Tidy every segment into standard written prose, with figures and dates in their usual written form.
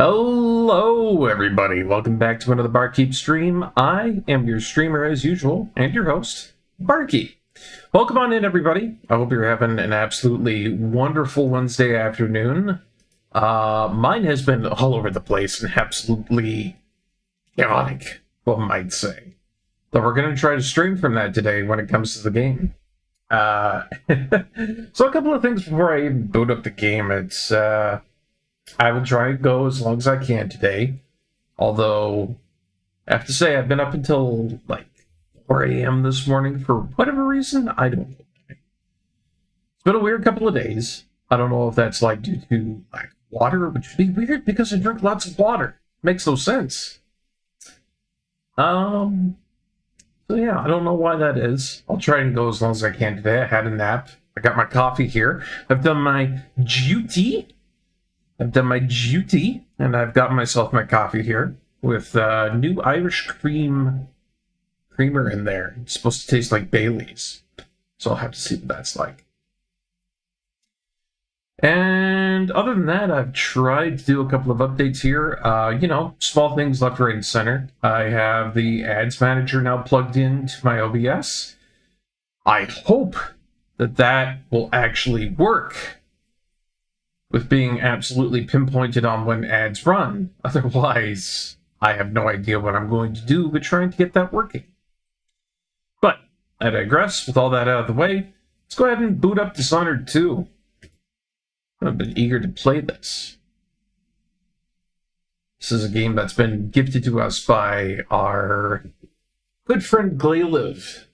Hello, everybody. Welcome back to another Barkeep stream. I am your streamer as usual, and your host, Barkeep. Welcome on in, everybody. I hope you're having an absolutely wonderful Wednesday afternoon. Mine has been all over the place and absolutely chaotic, one might say. But we're going to try to stream from that today when it comes to the game. So a couple of things before I even boot up the game. I will try and go as long as I can today. Although, I have to say, I've been up until like 4 a.m. this morning for whatever reason. I don't know. It's been a weird couple of days. I don't know if that's like due to like water, which would be weird because I drink lots of water. Makes no sense. So yeah, I don't know why that is. I'll try and go as long as I can today. I had a nap. I got my coffee here. I've done my duty. And I've got myself my coffee here with new Irish creamer in there. It's supposed to taste like Bailey's, so I'll have to see what that's like. And other than that, I've tried to do a couple of updates here. Small things left, right, and center. I have the ads manager now plugged into my OBS. I hope that will actually work, with being absolutely pinpointed on when ads run. Otherwise, I have no idea what I'm going to do with trying to get that working. But I digress. With all that out of the way, let's go ahead and boot up Dishonored 2. I've been eager to play this. This is a game that's been gifted to us by our good friend Glayliv.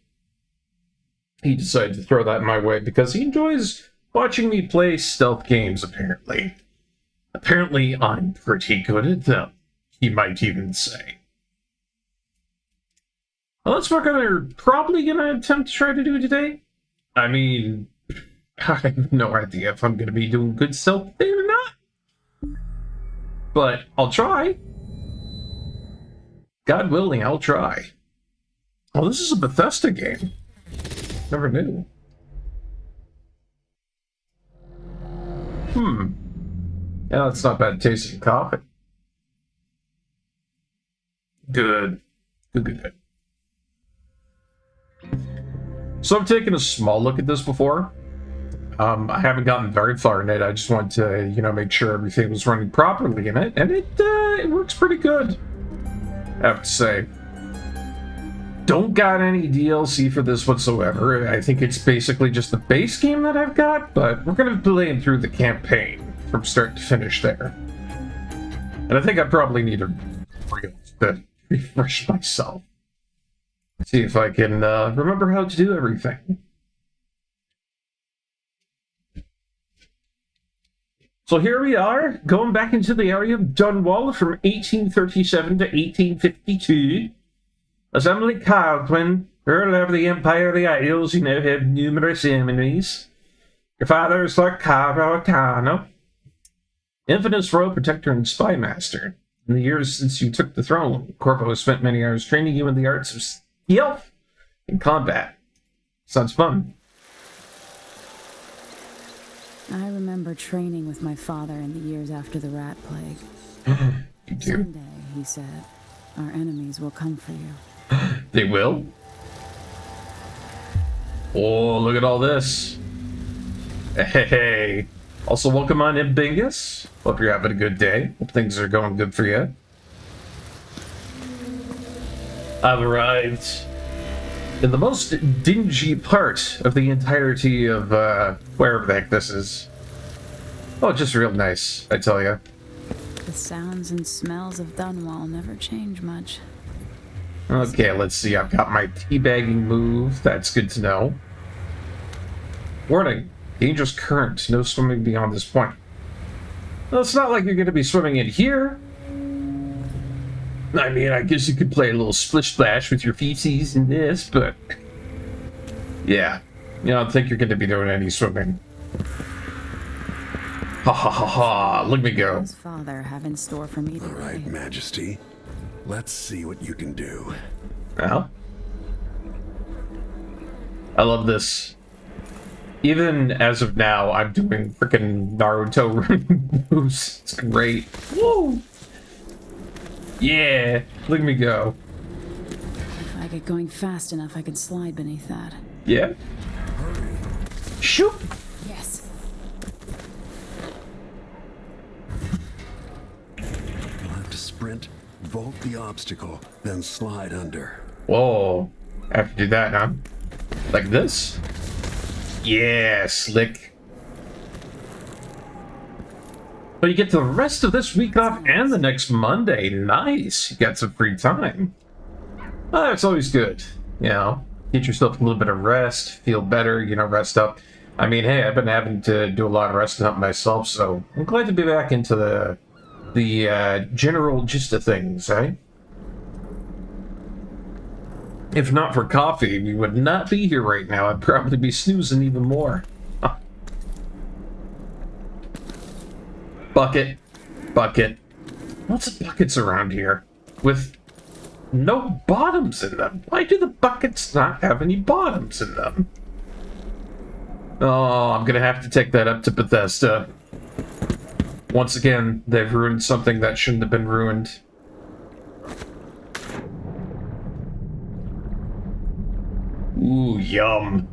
He decided to throw that my way because he enjoys watching me play stealth games, apparently. Apparently, I'm pretty good at them, he might even say. Well, that's what we're probably going to attempt to try to do today. I mean, I have no idea if I'm going to be doing good stealth today or not. But I'll try. God willing, I'll try. Well, this is a Bethesda game. Never knew. Yeah, that's not bad tasting coffee. Good. So I've taken a small look at this before. I haven't gotten very far in it. I just wanted to, make sure everything was running properly in it, and it works pretty good, I have to say. Don't got any DLC for this whatsoever. I think it's basically just the base game that I've got, but we're going to be playing through the campaign from start to finish there. And I think I probably need to refresh myself. See if I can remember how to do everything. So here we are, going back into the area of Dunwall from 1837 to 1852. As Emily Carlton, Earl of the Empire of the Isles, you now have numerous enemies. Your father is Lord Caro Tano, infamous royal protector and spy master. In the years since you took the throne, Corvo has spent many hours training you in the arts of stealth and combat. Sounds fun. I remember training with my father in the years after the rat plague. You do? Someday, he said, our enemies will come for you. They will? Oh, look at all this. Hey. Also, welcome on in, Bingus. Hope you're having a good day. Hope things are going good for you. I've arrived in the most dingy part of the entirety of, wherever the heck this is. Oh, just real nice, I tell ya. The sounds and smells of Dunwall never change much. Okay, let's see. I've got my teabagging move. That's good to know. Warning. Dangerous current. No swimming beyond this point. Well, it's not like you're going to be swimming in here. I mean, I guess you could play a little splish splash with your feces in this, but... yeah. I don't think you're going to be doing any swimming. Ha ha ha ha. Look at me go. What does father have in store for me today? All right, Majesty. Let's see what you can do. Well, I love this. Even as of now, I'm doing freaking Naruto moves. It's great. Woo! Yeah, look at me go. If I get going fast enough, I can slide beneath that. Yeah. Shoot. Yes. You'll have to sprint, vault the obstacle, then slide under. Whoa. I have to do that, huh? Like this? Yeah, slick. But you get the rest of this week off and the next Monday. Nice. You got some free time. Well, that's always good. You know, get yourself a little bit of rest, feel better, you know, rest up. I mean, hey, I've been having to do a lot of resting up myself, so I'm glad to be back into the general gist of things, eh? If not for coffee, we would not be here right now. I'd probably be snoozing even more. Bucket. Bucket. Lots of buckets around here. With no bottoms in them. Why do the buckets not have any bottoms in them? Oh, I'm gonna have to take that up to Bethesda. Once again, they've ruined something that shouldn't have been ruined. Ooh, yum.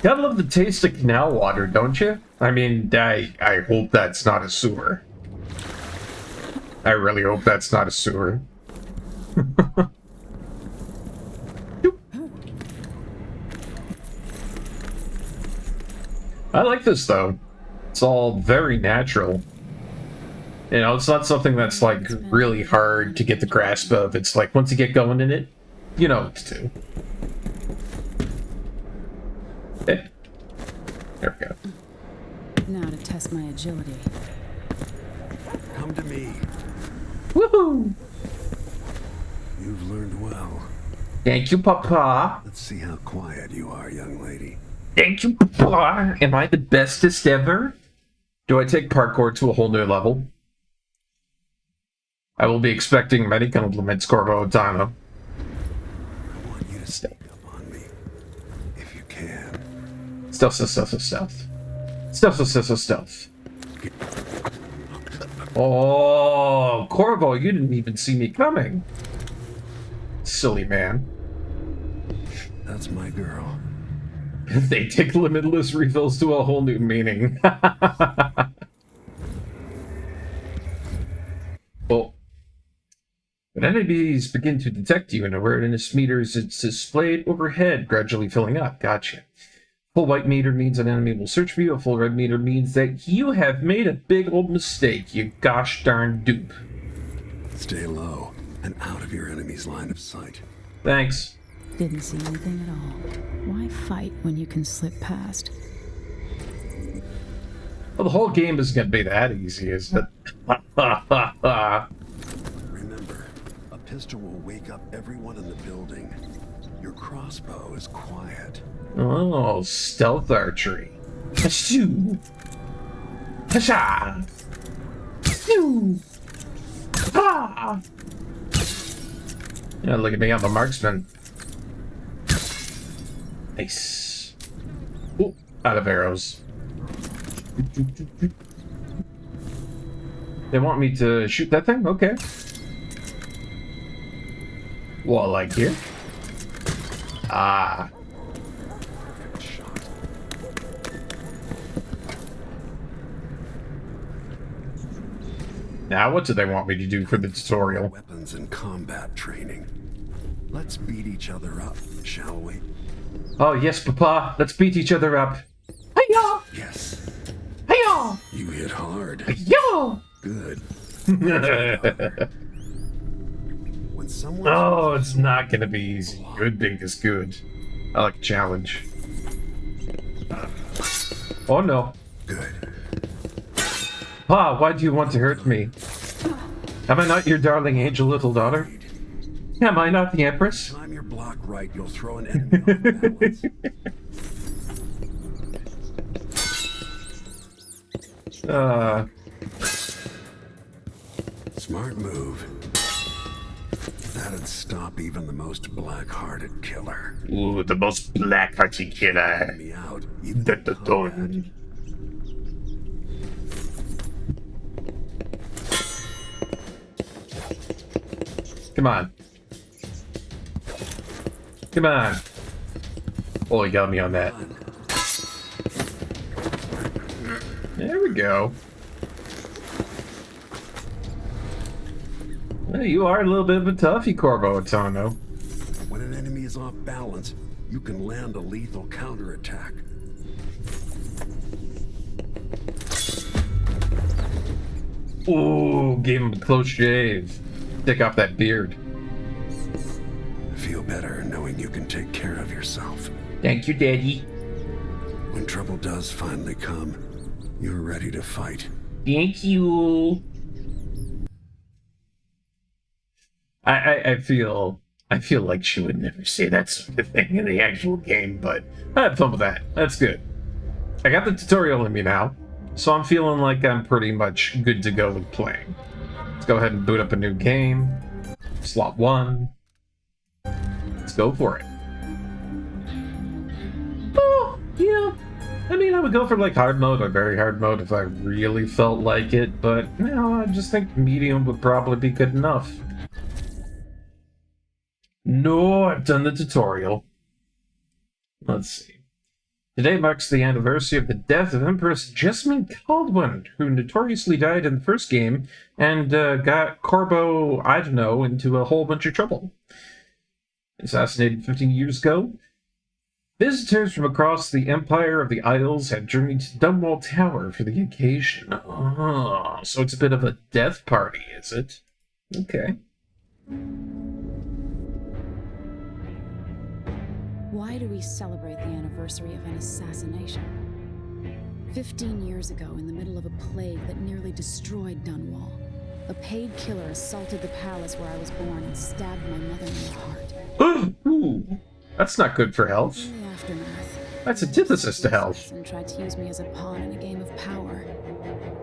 Gotta love the taste of canal water, don't you? I mean, I hope that's not a sewer. I really hope that's not a sewer. I like this, though. It's all very natural. You know, it's not something that's, like, really hard to get the grasp of. It's like, once you get going in it, you know what to do. Eh. There we go. Now to test my agility. Come to me. Woohoo! You've learned well. Thank you, Papa. Let's see how quiet you are, young lady. Thank you, Papa. Am I the bestest ever? Do I take parkour to a whole new level? I will be expecting many compliments, Corvo Otano. I want you to sneak up on me, if you can. Stealth, stealth, stealth, stealth. Stealth, stealth, stealth. Oh, Corvo, you didn't even see me coming. Silly man. That's my girl. They take limitless refills to a whole new meaning. Oh. When enemies begin to detect you, an awareness meter is displayed overhead, gradually filling up. Gotcha. Full white meter means an enemy will search for you. A full red meter means that you have made a big old mistake, you gosh darn dupe. Stay low and out of your enemy's line of sight. Didn't Thanks. see anything at all. Why fight when you can slip past? Well, the whole game isn't going to be that easy, is it? Remember, a pistol will wake up everyone in the building. Your crossbow is quiet. Oh, stealth archery. Achoo! Hasha! Achoo! Ah! Yeah, look at me, I'm a marksman. Nice. Ooh, out of arrows. They want me to shoot that thing? Okay. Well, like here? Ah. Now, what do they want me to do for the tutorial? Weapons and combat training. Let's beat each other up, shall we? Oh, yes, Papa. Let's beat each other up. Hi-ya! Yes. Hi-ya! You hit hard. Hi-ya! Good. When someone Oh, it's not gonna be easy. Good thing is good. I like a challenge. Oh, no. Good. Pa, why do you want to hurt me? Am I not your darling angel little daughter? Am I not the Empress? Time your block right, you'll throw an enemy off balance. Smart move. That'd stop even the most black-hearted killer. Ooh, the most black-hearted killer. Me out. Even The in combat. done. Come on. Come on. Oh, he got me on that. There we go. Well, you are a little bit of a toughie, Corvo Atano. When an enemy is off balance, you can land a lethal counterattack. Ooh, gave him a close shave. Take off that beard. Feel better knowing you can take care of yourself. Thank you, Daddy. When trouble does finally come, you're ready to fight. Thank you. I feel like she would never say that sort of thing in the actual game, but I had fun with that. That's good. I got the tutorial in me now, so I'm feeling like I'm pretty much good to go with playing. Let's go ahead and boot up a new game. Slot 1. Let's go for it. Oh, yeah. I mean, I would go for like hard mode or very hard mode if I really felt like it, but you know, I just think medium would probably be good enough. No, I've done the tutorial. Let's see. Today marks the anniversary of the death of Empress Jessamine Caldwin, who notoriously died in the first game and got Corvo, I don't know, into a whole bunch of trouble. Assassinated 15 years ago, visitors from across the Empire of the Isles had journeyed to Dunwall Tower for the occasion. Oh, so it's a bit of a death party, is it? Okay. Why do we celebrate the anniversary of an assassination? 15 years ago, in the middle of a plague that nearly destroyed Dunwall, a paid killer assaulted the palace where I was born and stabbed my mother in the heart. Ooh, that's not good for health. In the aftermath, That's antithesis to health. and tried to use me as a pawn in a game of power.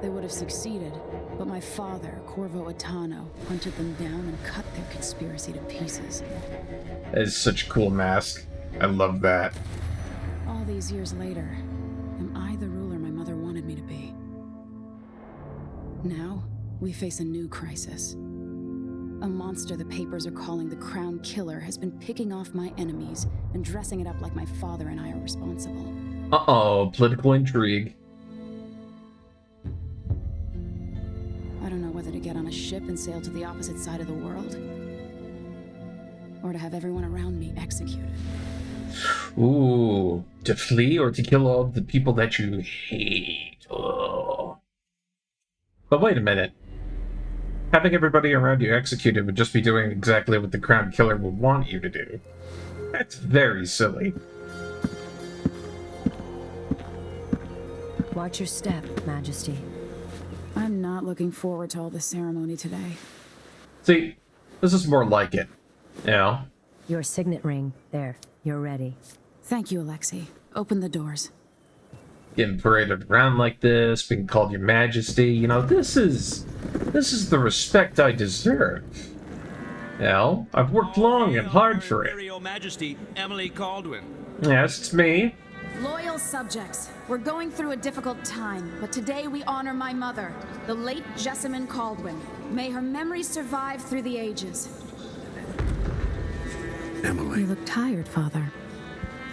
They would have succeeded, but my father, Corvo Atano, hunted them down and cut their conspiracy to pieces. That is such a cool mask. I love that. All these years later, am I the ruler my mother wanted me to be? Now, we face a new crisis. A monster the papers are calling the Crown Killer has been picking off my enemies and dressing it up like my father and I are responsible. Uh-oh, political intrigue. I don't know whether to get on a ship and sail to the opposite side of the world, or to have everyone around me executed. Ooh, to flee or to kill all the people that you hate. Oh. But wait a minute. Having everybody around you executed would just be doing exactly what the Crown Killer would want you to do. That's very silly. Watch your step, Majesty. I'm not looking forward to all this ceremony today. See, this is more like it. You know? Your signet ring. There. You're ready. Thank you, Alexei. Open the doors. Getting paraded around like this, being called your majesty, you know, this is the respect I deserve. You know, I've worked long and hard for it. Imperial Majesty Emily Caldwin. Yes, it's me. Loyal subjects, we're going through a difficult time, but today we honor my mother, the late Jessamine Caldwin. May her memory survive through the ages. Emily, You look tired, Father.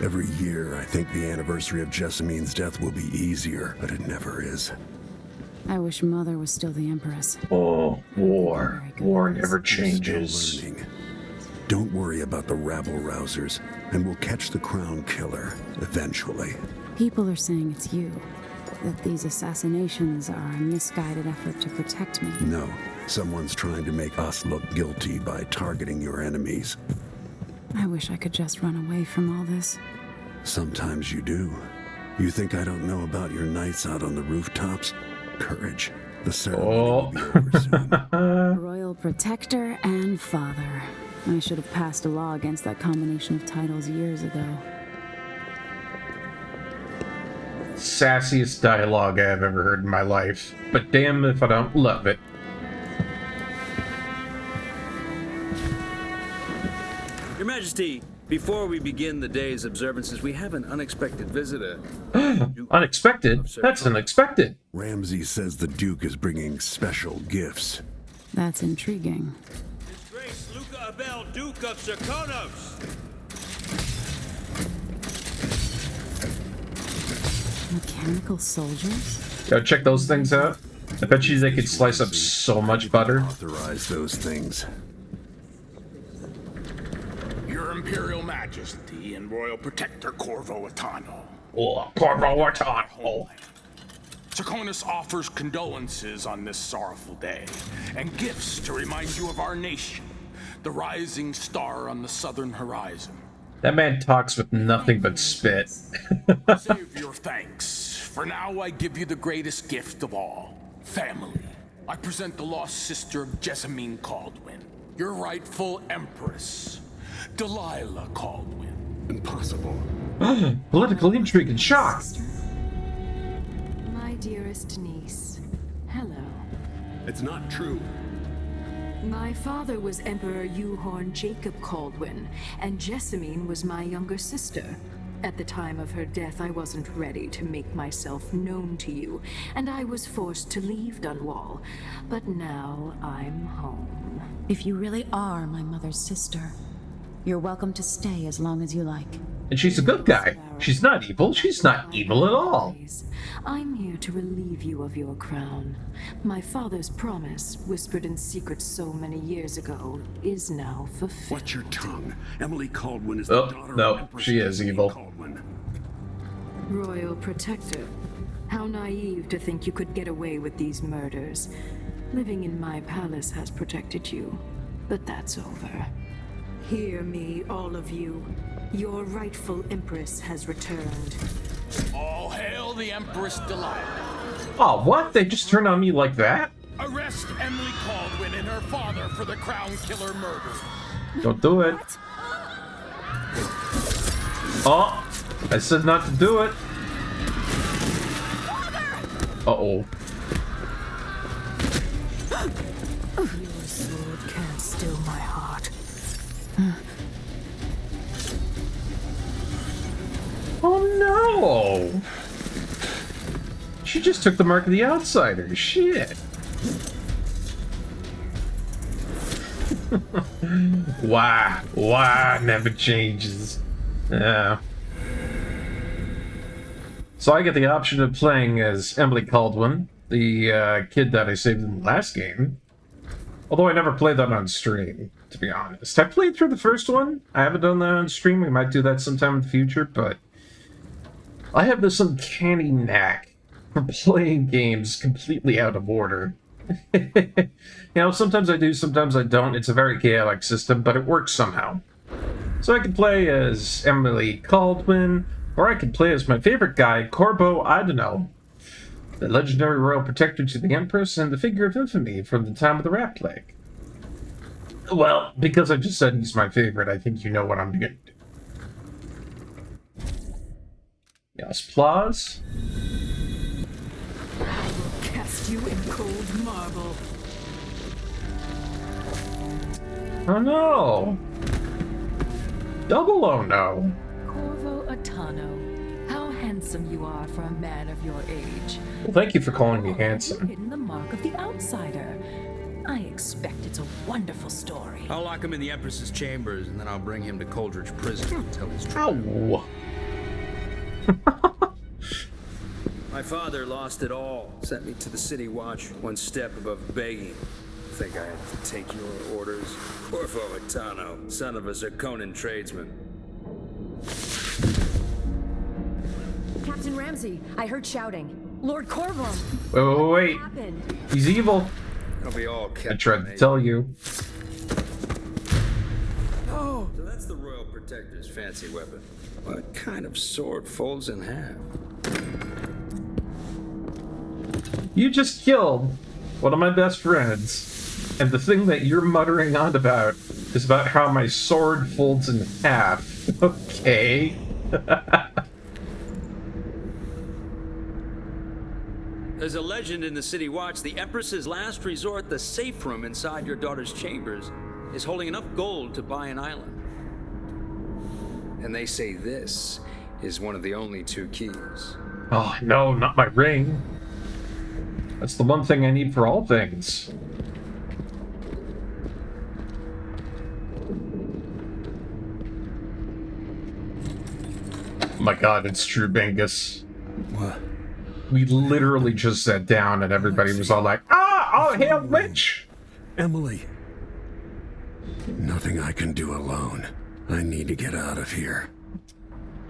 every year I think the anniversary of Jessamine's death will be easier, but it never is. I wish Mother was still the Empress. Oh, war. War never You're changes. still learning. Don't worry about the rabble-rousers, and we'll catch the Crown Killer, eventually. People are saying it's you, that these assassinations are a misguided effort to protect me. No, someone's trying to make us look guilty by targeting your enemies. I wish I could just run away from all this. Sometimes you do. You think I don't know about your nights out on the rooftops? Courage. The ceremony will be over soon. Royal Protector and Father. I should have passed a law against that combination of titles years ago. Sassiest dialogue I've ever heard in my life. But damn if I don't love it. Your Majesty, before we begin the day's observances, we have an unexpected visitor. Unexpected? That's unexpected. Ramsey says the Duke is bringing special gifts. That's intriguing. Grace Luca Abel, Duke of Zirconos. Mechanical soldiers? Go check those things out. I bet you they could slice up so much butter. Authorize those things. Your Imperial Majesty and Royal Protector Corvo Atano. Oh, Corvo Atano. Zirconos offers condolences on this sorrowful day, and gifts to remind you of our nation, the rising star on the southern horizon. That man talks with nothing but spit. Save your thanks. For now, I give you the greatest gift of all, family. I present the lost sister of Jessamine Caldwin, your rightful empress, Delilah Caldwin. Impossible. Political intrigue and shock. My dearest niece, hello. It's not true. My father was Emperor Euhorn Jacob Caldwin, and Jessamine was my younger sister. At the time of her death, I wasn't ready to make myself known to you, and I was forced to leave Dunwall. But now I'm home. If you really are my mother's sister, you're welcome to stay as long as you like. And she's a good guy. She's not evil. She's not evil at all. I'm here to relieve you of your crown. My father's promise, whispered in secret so many years ago, is now fulfilled. Watch your tongue. Emily Caldwin is the daughter no, of Empress she is Jessamine evil. Caldwin. Royal Protector. How naive to think you could get away with these murders. Living in my palace has protected you, but that's over. Hear me, all of you. Your rightful Empress has returned. All hail the Empress Delilah. Oh, what? They just turned on me like that? Arrest Emily Caldwin and her father for the Crown Killer murder. Don't do it. Oh, I said not to do it. Uh-oh. Your sword can't still my heart. Oh no! She just took the mark of the outsider. Shit. Why never changes. Yeah. So I get the option of playing as Emily Caldwin, the kid that I saved in the last game. Although I never played that on stream, to be honest. I played through the first one. I haven't done that on stream. We might do that sometime in the future, but I have this uncanny knack for playing games completely out of order. You know, sometimes I do, sometimes I don't. It's a very chaotic system, but it works somehow. So I can play as Emily Caldwin, or I can play as my favorite guy, Corvo Atano, the legendary royal protector to the Empress and the figure of infamy from the time of the Rat Plague. Well, because I just said he's my favorite, I think you know what I'm going to do. Yes, applause. I will cast you in cold marble. Oh no! Double oh no! Corvo Atano, how handsome you are for a man of your age. Well, thank you for calling me You've handsome. hidden the mark of the outsider. I expect it's a wonderful story. I'll lock him in the Empress's chambers, and then I'll bring him to Coldridge Prison to tell his truth. Ow! My father lost it all. Sent me to the City Watch, one step above begging. Think I had to take your orders? Corvo Atano, son of a Zirconan tradesman. Captain Ramsey, I heard shouting. Lord Corvo! Wait. What happened? He's evil. I'll be all kept. I tried to tell you. Oh, so that's the Royal Protector's fancy weapon. What kind of sword folds in half? You just killed one of my best friends, and the thing that you're muttering on about is about how my sword folds in half. Okay. There's a legend in the City Watch. The Empress's last resort, the safe room inside your daughter's chambers, is holding enough gold to buy an island. And they say this is one of the only 2 keys. Oh, no, not my ring. That's the one thing I need for all things. Oh my god, it's true, Bingus. What? We literally just sat down and everybody was all like, oh, hail witch! Emily. Nothing I can do alone. I need to get out of here.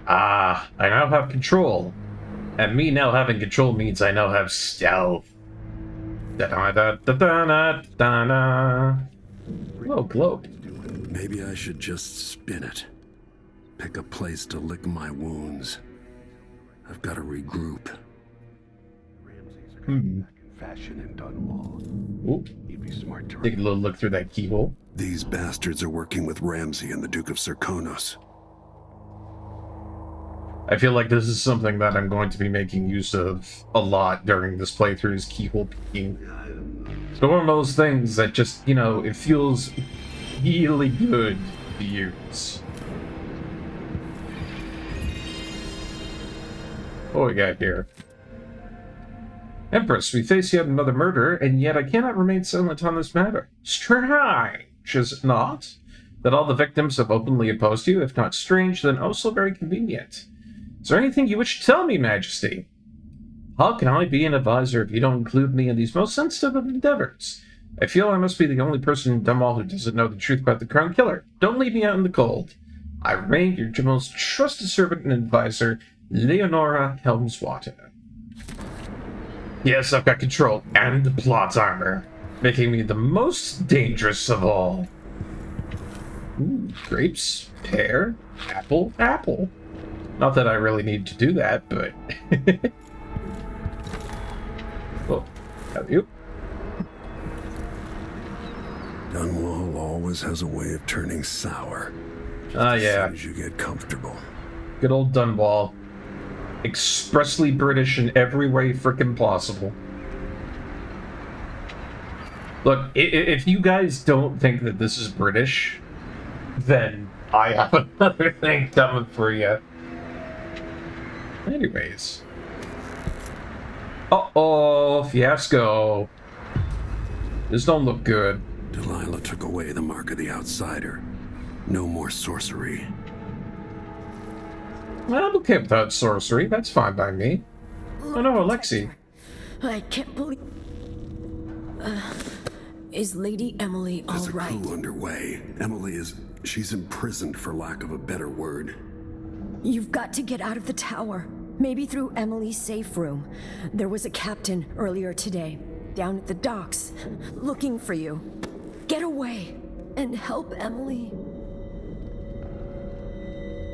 I now have control. And me now having control means I now have stealth. Da-da-da-da-da-da-da. Whoa, globe. Maybe I should just spin it. Pick a place to lick my wounds. I've got to regroup. Fashion in Dunwall. Ooh. You'd be smart to Take a little look through that keyhole. These bastards are working with Ramsey and the Duke of Serkonos. I feel like this is something that I'm going to be making use of a lot during this playthrough, is keyhole peeking. It's one of those things that just, you know, it feels really good to use. What we got here? Empress, we face yet another murder, and yet I cannot remain silent on this matter. Strange, is it not? That all the victims have openly opposed you, if not strange, then also very convenient. Is there anything you wish to tell me, Majesty? How can I be an advisor if you don't include me in these most sensitive of endeavors? I feel I must be the only person in Dunwall who doesn't know the truth about the Crown Killer. Don't leave me out in the cold. I remain your most trusted servant and advisor, Leonora Helmswater. Yes, I've got control and the plot armor, making me the most dangerous of all. Ooh, grapes, pear, apple, apple. Not that I really need to do that, but... Oh, have you? Dunwall always has a way of turning sour. Ah, As yeah. soon as you get comfortable. Good old Dunwall. Expressly British in every way frickin' possible. Look, if you guys don't think that this is British, then I have another thing coming for you. Anyways. Uh-oh, fiasco. This don't look good. Delilah took away the mark of the outsider. No more sorcery. Well, I'm okay without sorcery. That's fine by me. Oh no, Alexei. I can't believe... is Lady Emily all There's a right? coup underway. Emily is... she's imprisoned, for lack of a better word. You've got to get out of the tower. Maybe through Emily's safe room. There was a captain earlier today, down at the docks, looking for you. Get away and help Emily.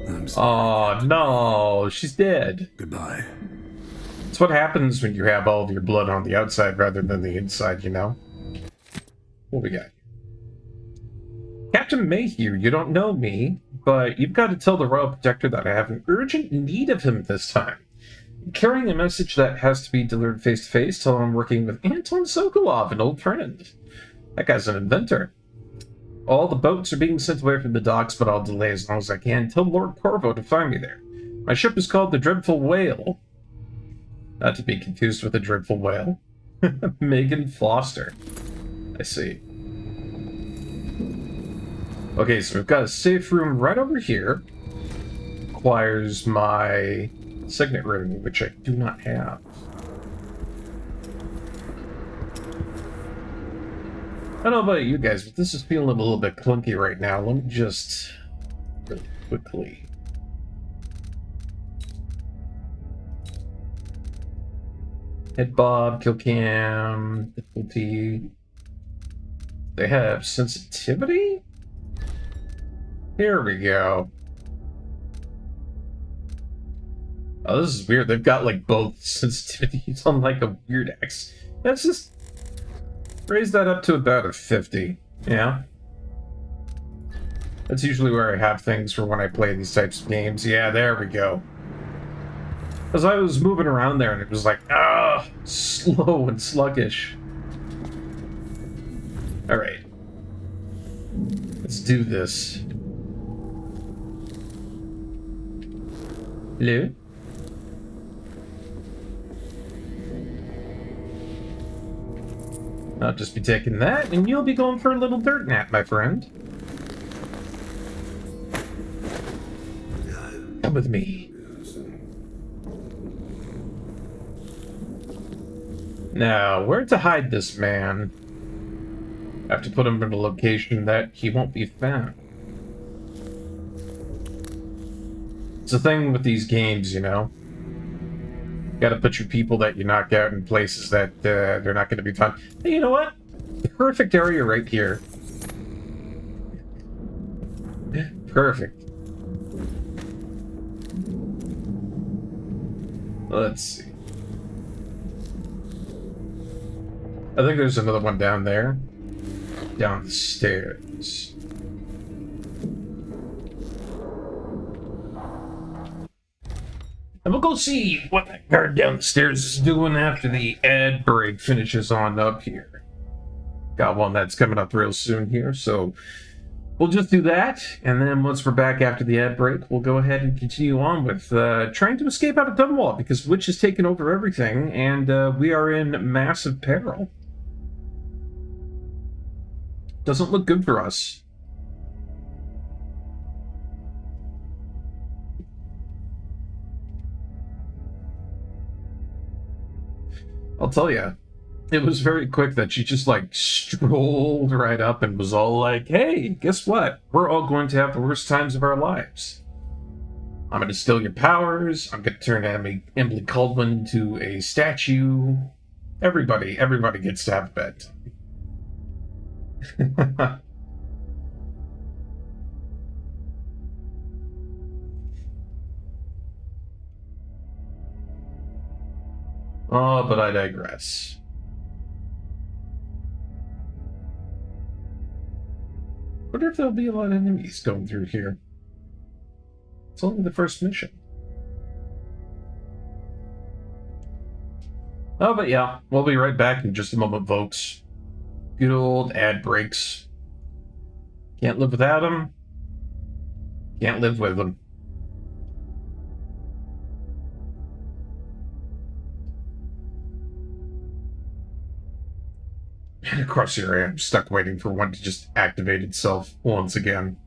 I'm sorry. Oh no, she's dead. Goodbye. It's what happens when you have all of your blood on the outside rather than the inside, you know? What we got? Captain Mayhew, you don't know me, but you've got to tell the Royal Protector that I have an urgent need of him this time. Carrying a message that has to be delivered face-to-face, tell him I'm working with Anton Sokolov, an old friend. That guy's an inventor. All the boats are being sent away from the docks, but I'll delay as long as I can. Tell Lord Corvo to find me there. My ship is called the Dreadful Whale. Not to be confused with the Dreadful Whale. Megan Foster. I see. Okay, so we've got a safe room right over here. Requires my signet ring, which I do not have. I don't know about you guys, but this is feeling a little bit clunky right now. Let me just really quickly. Head bob, kill cam, difficulty. They have sensitivity? Here we go. Oh, this is weird. They've got like both sensitivities on like a weird X. Let's just raise that up to about a 50. Yeah. That's usually where I have things for when I play these types of games. Yeah, there we go. As I was moving around there and it was like, slow and sluggish. Alright. Let's do this. Hello? I'll just be taking that, and you'll be going for a little dirt nap, my friend. Come with me. Now, where to hide this man? I have to put him in a location that he won't be found. It's the thing with these games, you know? Gotta put your people that you knock out in places that they're not going to be found. Hey, you know what? Perfect area right here. Perfect. Let's see. I think there's another one down there. Down the stairs. And we'll go see what that guard down the stairs is doing after the ad break finishes on up here. Got one that's coming up real soon here, so we'll just do that, and then once we're back after the ad break, we'll go ahead and continue on with trying to escape out of Dunwall, because Witch has taken over everything, and we are in massive peril. Doesn't look good for us. I'll tell you, it was very quick that she just, like, strolled right up and was all like, hey, guess what? We're all going to have the worst times of our lives. I'm going to steal your powers. I'm going to turn Emily Caldwin into a statue. Everybody gets to have a bad time. Oh, but I digress. Wonder if there'll be a lot of enemies going through here. It's only the first mission. Oh, but yeah, we'll be right back in just a moment, folks. Good old ad breaks. Can't live without them. Can't live with them. And of course here I am, stuck waiting for one to just activate itself once again.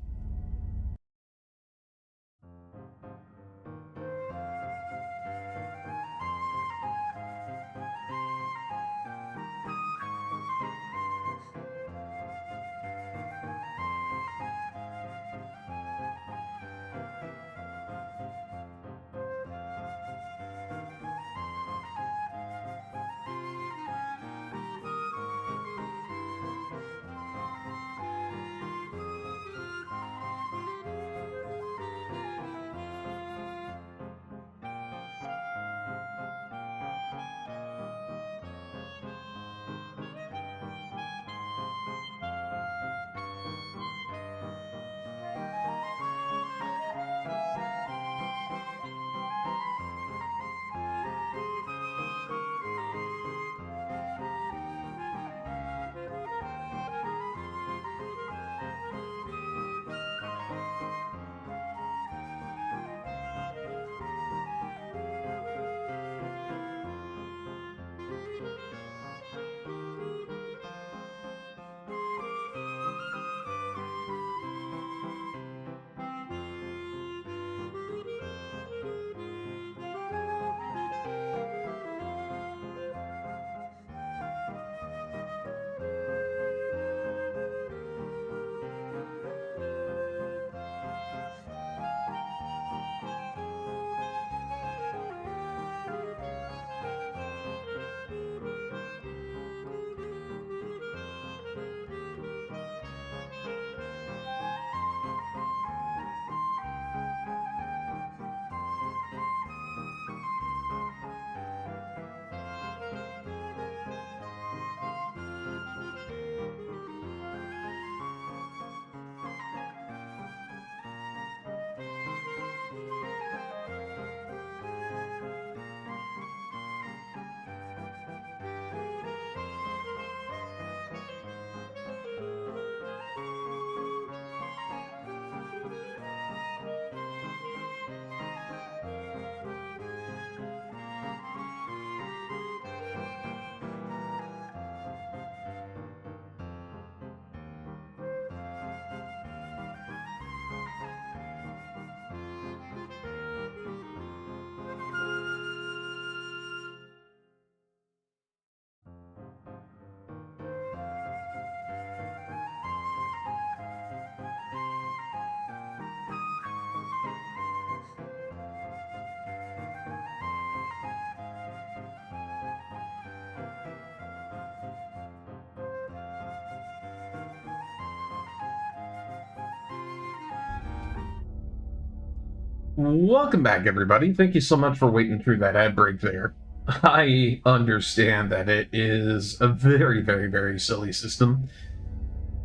Welcome back, everybody. Thank you so much for waiting through that ad break there. I understand that it is a very, very, very silly system,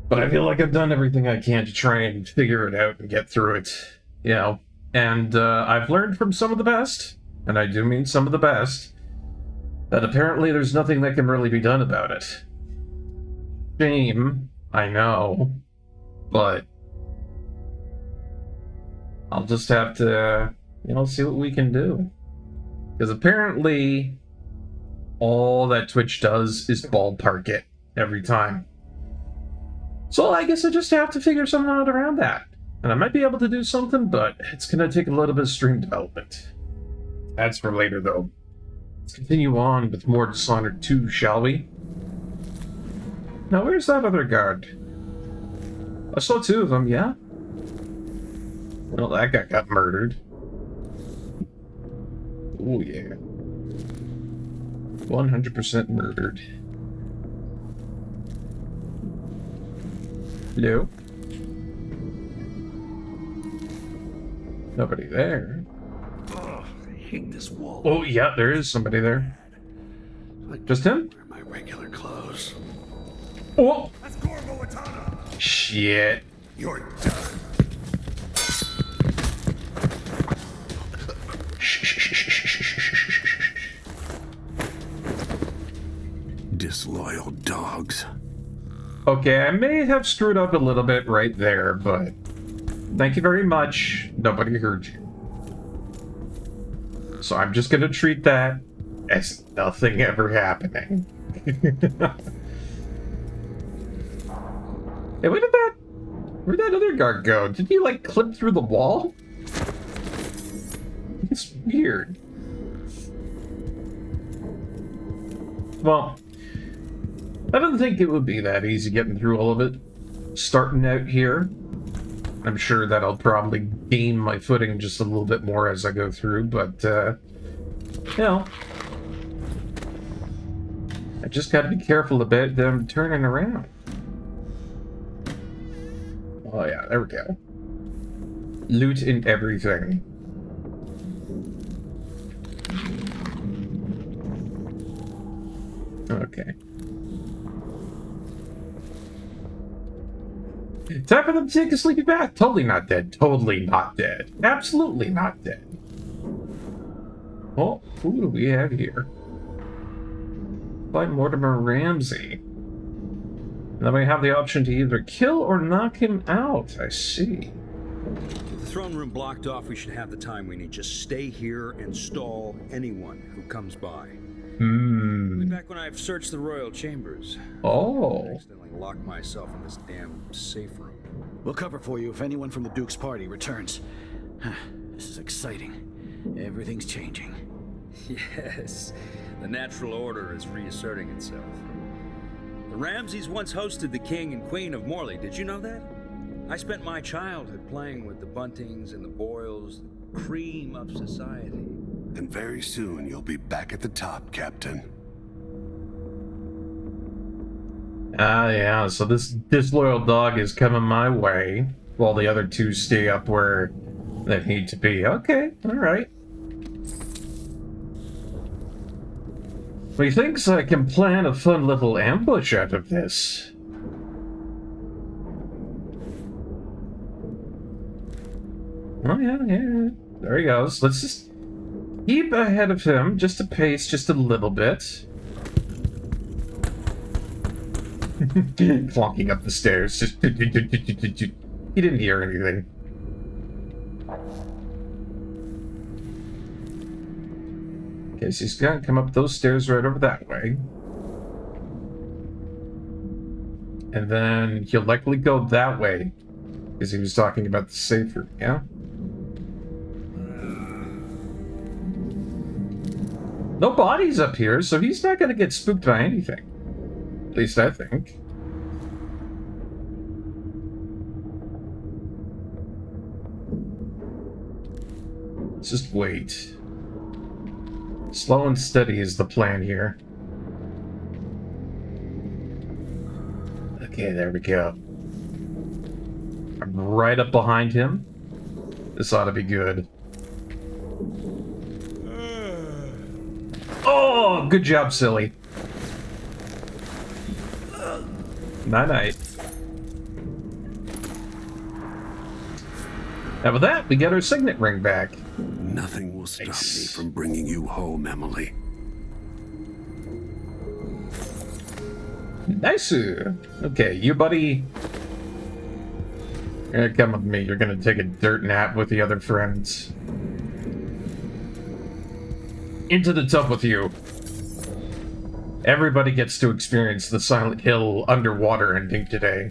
but I feel like I've done everything I can to try and figure it out and get through it, you know. And I've learned from some of the best, and I do mean some of the best, that apparently there's nothing that can really be done about it. Shame, I know, but I'll just have to, you know, see what we can do. Because apparently all that Twitch does is ballpark it every time. So I guess I just have to figure something out around that. And I might be able to do something, but it's going to take a little bit of stream development. That's for later, though. Let's continue on with more Dishonored 2, shall we? Now, where's that other guard? I saw two of them, yeah? Well, that guy got murdered. Oh, yeah. 100% murdered. Hello? Nobody there. Oh, I hate this wall. Oh, yeah, there is somebody there. Just him? Wear my regular clothes. Oh! That's Corvo Atana. Shit. You're done. Disloyal dogs. Okay, I may have screwed up a little bit right there, but thank you very much. Nobody heard you. So I'm just gonna treat that as nothing ever happening. Hey, where'd that other guard go? Did he, like, clip through the wall? It's weird. Well, I don't think it would be that easy getting through all of it. Starting out here, I'm sure that I'll probably gain my footing just a little bit more as I go through, but, you know, I just gotta be careful about them turning around. Oh yeah, there we go. Loot and everything. Okay. Time for them to take a sleepy bath. Totally not dead. Totally not dead. Absolutely not dead. Oh, who do we have here? By Mortimer Ramsey. And then we have the option to either kill or knock him out. I see. With the throne room blocked off, we should have the time we need. Just stay here and stall anyone who comes by. Way back when I've searched the royal chambers. Oh. I accidentally locked myself in this damn safe room. We'll cover for you if anyone from the Duke's party returns. This is exciting. Everything's changing. Yes, the natural order is reasserting itself. The Ramseys once hosted the King and Queen of Morley. Did you know that? I spent my childhood playing with the Buntings and the Boyles, the cream of society. And very soon you'll be back at the top, Captain. Ah, yeah, so this disloyal dog is coming my way, while the other two stay up where they need to be. Okay, alright. Methinks I can plan a fun little ambush out of this. Oh, yeah, yeah. There he goes. Let's just keep ahead of him, just a pace, just a little bit. Flunking up the stairs. Just he didn't hear anything. Okay, so he's gonna come up those stairs right over that way. And then he'll likely go that way, because he was talking about the safe room, yeah? No bodies up here, so he's not gonna get spooked by anything. At least I think. Let's just wait. Slow and steady is the plan here. Okay, there we go. I'm right up behind him. This ought to be good. Oh, good job, silly. Night-night. Now with that, we get our signet ring back. Nothing will stop Nice. me from bringing you home, Emily. Nice. Okay, you buddy. Come with me. You're gonna take a dirt nap with the other friends. Into the tub with you. Everybody gets to experience the Silent Hill underwater ending today.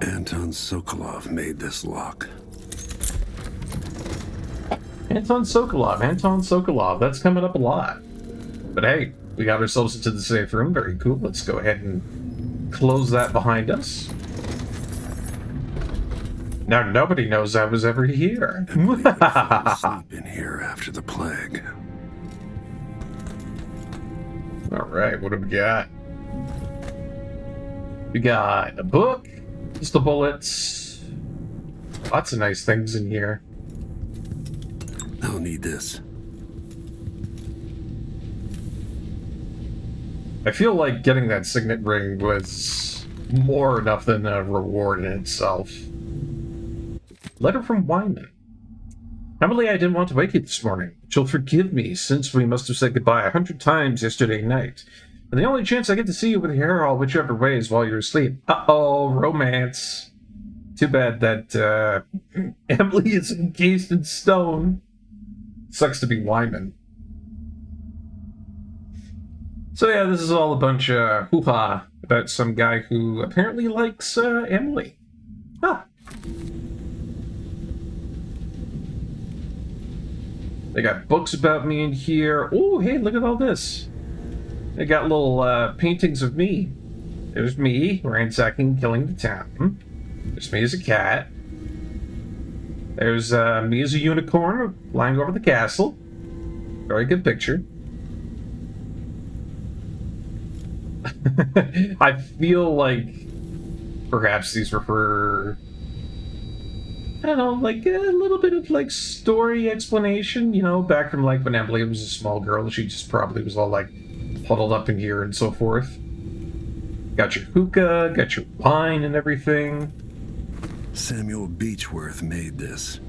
Anton Sokolov made this lock. Anton Sokolov. That's coming up a lot. But hey, we got ourselves into the safe room. Very cool. Let's go ahead and close that behind us. Now nobody knows I was ever here. Emily fell asleep in here after the plague. Alright, what do we got? We got a book, pistol bullets, lots of nice things in here. I'll need this. I feel like getting that signet ring was more enough than a reward in itself. Letter from Wyman. Emily, I didn't want to wake you this morning, but you'll forgive me since we must have said goodbye 100 times yesterday night. And the only chance I get to see you with your hair all whichever way is while you're asleep. Uh-oh, romance. Too bad that Emily is encased in stone. Sucks to be Wyman. So yeah, this is all a bunch of hoo-ha about some guy who apparently likes Emily. Huh. They got books about me in here. Oh, hey, look at all this. They got little paintings of me. There's me ransacking, killing the town. There's me as a cat. There's me as a unicorn flying over the castle. Very good picture. I feel like perhaps these were for, I don't know, like a little bit of like story explanation, you know, back from like when Emily was a small girl, she just probably was all like huddled up in here and so forth. Got your hookah, got your wine and everything. Samuel Beechworth made this.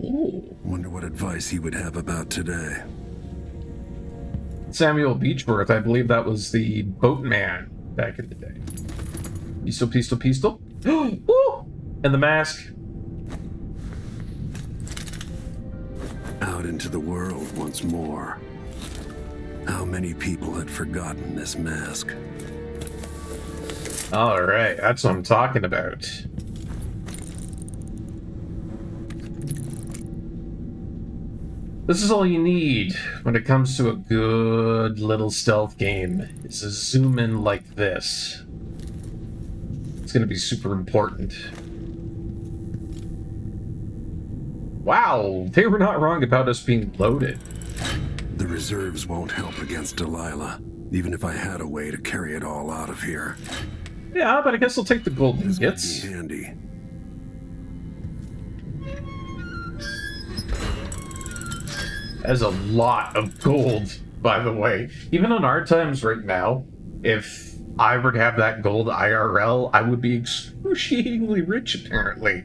Ooh. Wonder what advice he would have about today. Samuel Beechworth, I believe that was the boatman back in the day. Pistol. Woo! And the mask. Out into the world once more. How many people had forgotten this mask? Alright, that's what I'm talking about. This is all you need when it comes to a good little stealth game, is a zoom in like this. It's going to be super important. Wow, they were not wrong about us being loaded. The reserves won't help against Delilah, even if I had a way to carry it all out of here. Yeah, but I guess I'll take the gold This would ingots. be handy. That's a lot of gold, by the way. Even on our times right now, if I were to have that gold IRL, I would be excruciatingly rich, apparently.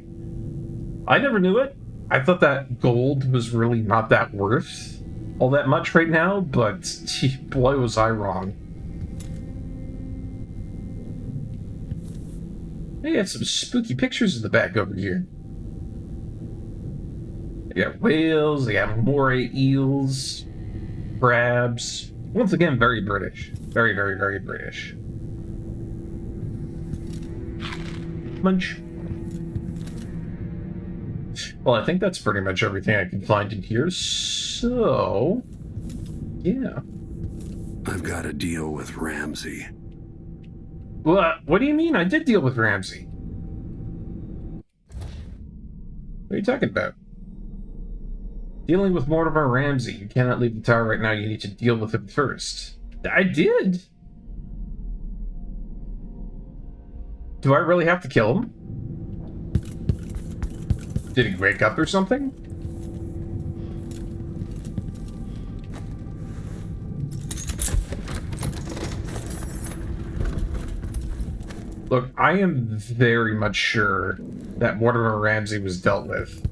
I never knew it. I thought that gold was really not that worth all that much right now, but gee, boy, was I wrong. They got some spooky pictures in the back over here. They got whales, they got moray eels, crabs. Once again, very British. Very, very, very British. Munch. Well, I think that's pretty much everything I can find in here, so... yeah. I've got to deal with Ramsey. What do you mean? I did deal with Ramsey. What are you talking about? Dealing with Mortimer Ramsey. You cannot leave the tower right now. You need to deal with him first. I did. Do I really have to kill him? Did he wake up or something? Look, I am very much sure that Mortimer Ramsey was dealt with.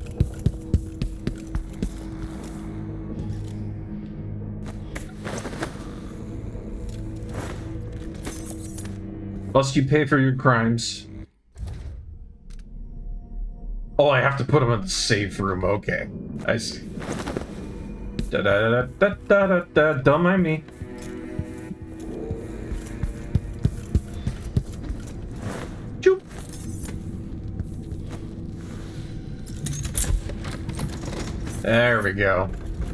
Plus, you pay for your crimes. Oh, I have to put him in the safe room. Okay, I see. Da-da-da-da-da-da-da. Don't mind me. Choop. There we go.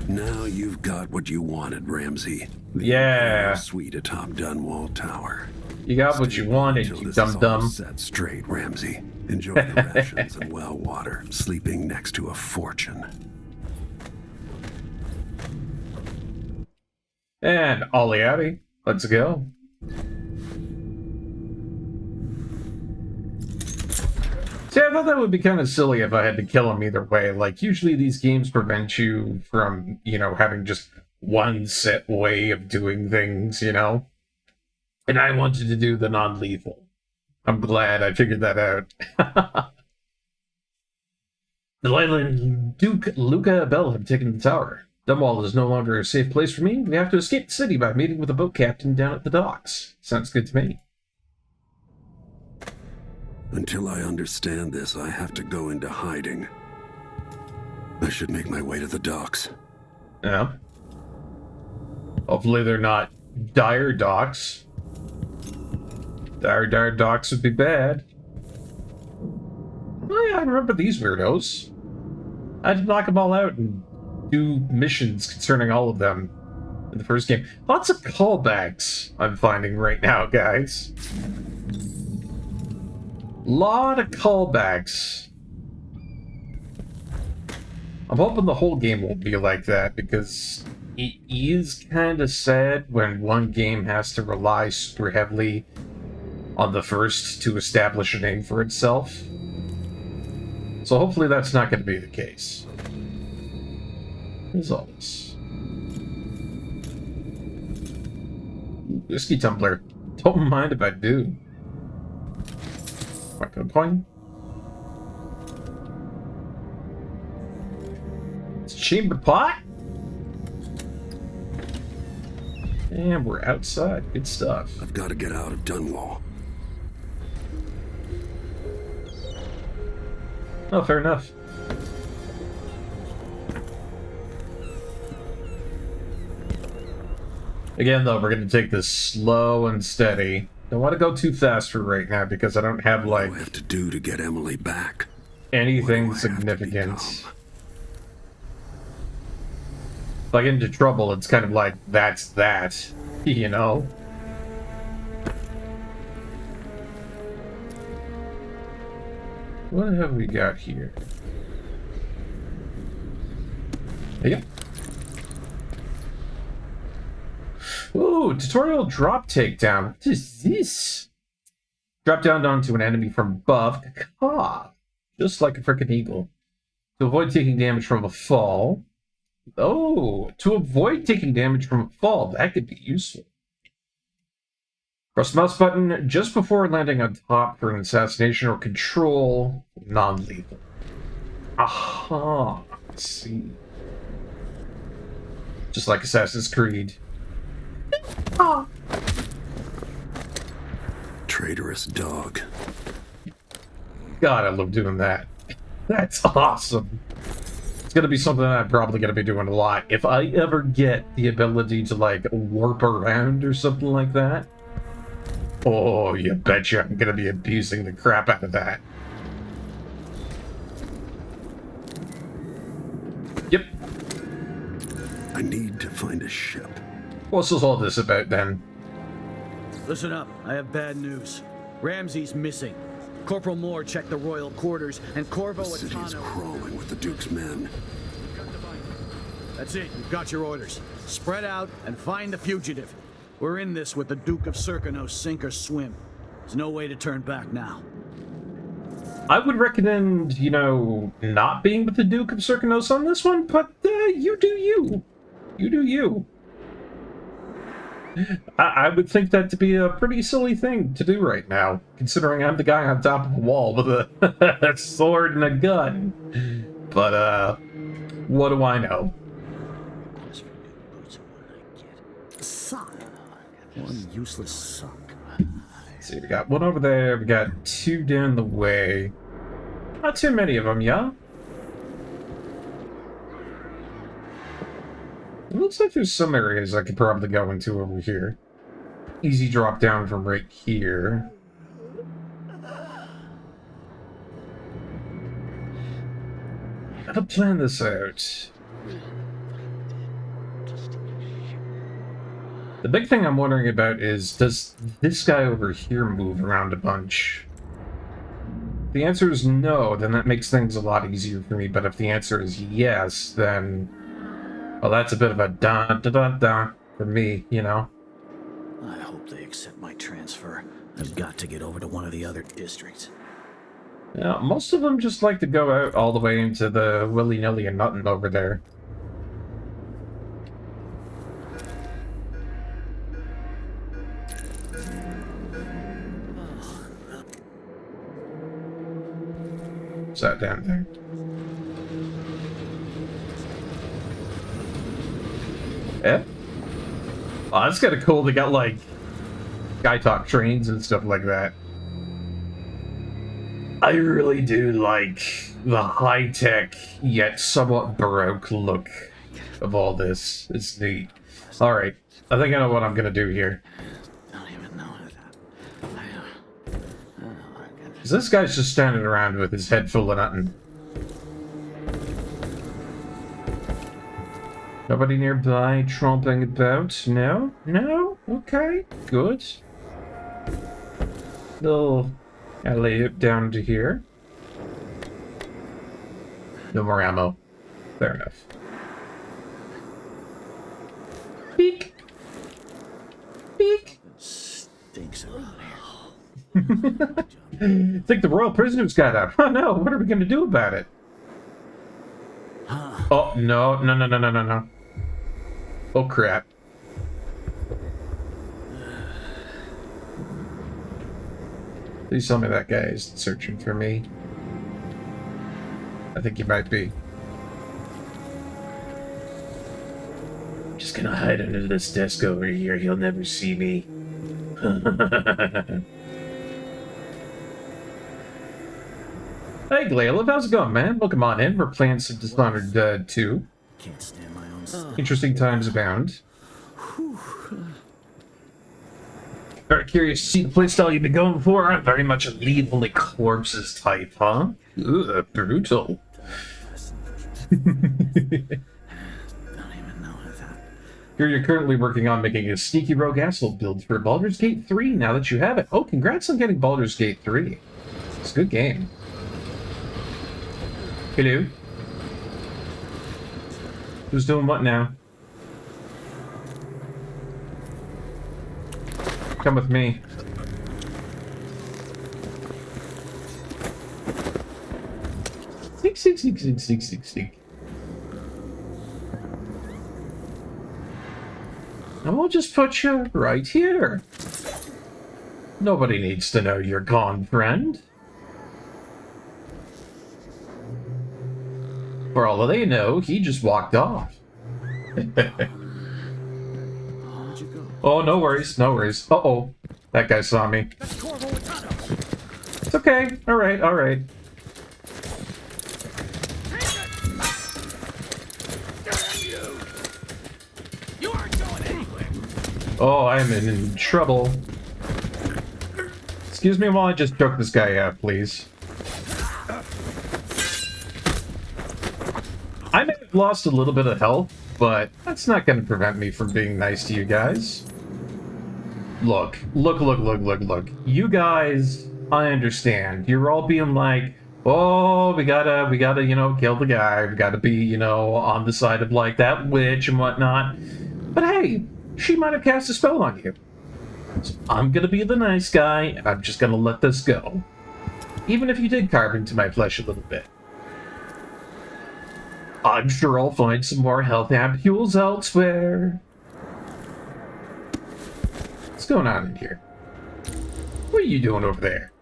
Now you've got what you wanted, Ramsey. The Yeah. suite atop Dunwall Tower. You got what you wanted, Until you this is all dum-dum. set straight, Ramsey. Enjoy the rations and well water, sleeping next to a fortune. And ollie outie. Let's go. See, I thought that would be kind of silly if I had to kill him either way. Like, usually these games prevent you from, you know, having just one set way of doing things, you know? And I wanted to do the non-lethal. I'm glad I figured that out. Delilah and Duke Luca Bell have taken the tower. Dunwall is no longer a safe place for me. We have to escape the city by meeting with a boat captain down at the docks. Sounds good to me. Until I understand this, I have to go into hiding. I should make my way to the docks. Yeah. Hopefully they're not dire docks. Dire docks would be bad. Oh yeah, I remember these weirdos. I had to knock them all out and do missions concerning all of them in the first game. Lots of callbacks I'm finding right now, guys. Lot of callbacks. I'm hoping the whole game won't be like that, because it is kind of sad when one game has to rely super heavily on the first to establish a name for itself. So hopefully that's not going to be the case. What is all this? Whiskey tumbler. Don't mind if I do. Coin. It's a chamber pot. And we're outside. Good stuff. I've got to get out of Dunwall. Oh, fair enough. Again, though, we're going to take this slow and steady. Don't want to go too fast for right now because I don't have, like, What do I have to do to get Emily back? anything What do I have to significant. become? If I get into trouble, it's kind of like, that's that, you know? What have we got here? Yep. Ooh, tutorial drop takedown. What is this? Drop down onto an enemy from above. Caw. Just like a frickin' eagle. To avoid taking damage from a fall. Oh, to avoid taking damage from a fall. That could be useful. Press the mouse button just before landing on top for an assassination or control. Non-lethal. Aha. Let's see. Just like Assassin's Creed. Oh. Traitorous dog. God, I love doing that. That's awesome. It's gonna be something I'm probably gonna be doing a lot. If I ever get the ability to, like, warp around or something like that. Oh, you betcha I'm gonna be abusing the crap out of that. Yep. I need to find a ship. What's all this about, then? Listen up, I have bad news. Ramsey's missing. Corporal Moore checked the royal quarters, and Corvo The city is Atano... crawling with the Duke's men. That's it, you've got your orders. Spread out and find the fugitive. We're in this with the Duke of Serkino, sink or swim. There's no way to turn back now. I would recommend, you know, not being with the Duke of Serkinos on this one, but you do you. You do you. I would think that to be a pretty silly thing to do right now, considering I'm the guy on top of a wall with a sword and a gun. But, what do I know? Suck. One useless suck. Let's see, we got one over there, we got two down the way. Not too many of them, yeah? It looks like there's some areas I could probably go into over here. Easy drop down from right here. Gotta plan this out. The big thing I'm wondering about is, does this guy over here move around a bunch? If the answer is no, then that makes things a lot easier for me, but if the answer is yes, then... well, that's a bit of a dun-dun-dun-dun for me, you know? I hope they accept my transfer. I've got to get over to one of the other districts. Yeah, most of them just like to go out all the way into the willy-nilly and nothing over there. What's that down there? Yeah? Oh, that's kind of cool. They got, like, guy talk trains and stuff like that. I really do like the high-tech, yet somewhat baroque look of all this. It's neat. Alright, I think I know what I'm gonna do here. Don't even know that. This guy's just standing around with his head full of nothing. Nobody nearby tromping about? No? No? Okay, good. I'll lay it down to here. No more ammo. Fair enough. Beak! Beak! Stinks around here. Think the royal prisoners got out. Oh no, what are we gonna do about it? Oh, no. Oh, crap. Please tell me that guy is searching for me. I think he might be. I'm just gonna hide under this desk over here. He'll never see me. Hey, Glayla, how's it going, man? Welcome on in. We're playing some Dishonored 2. Can't stand my own stuff. Interesting times abound. Very curious to see the playstyle you've been going for. I'm very much a leave only corpses type, huh? Ugh, brutal. Here you're currently working on making a sneaky rogue asshole build for Baldur's Gate 3 now that you have it. Oh, congrats on getting Baldur's Gate 3. It's a good game. Hello? Who's doing what now? Come with me. Sneak. And we'll just put you right here. Nobody needs to know you're gone, friend. For all they know, he just walked off. Oh, no worries, no worries. Uh-oh. That guy saw me. It's okay. Alright, alright. Oh, I'm in trouble. Excuse me while I just choke this guy out, please. I may have lost a little bit of health, but that's not going to prevent me from being nice to you guys. Look. You guys, I understand. You're all being like, oh, we gotta, you know, kill the guy. We gotta be, you know, on the side of, like, that witch and whatnot. But hey, she might have cast a spell on you. So I'm gonna be the nice guy, and I'm just gonna let this go. Even if you did carve into my flesh a little bit. I'm sure I'll find some more health ampules elsewhere. What's going on in here? What are you doing over there?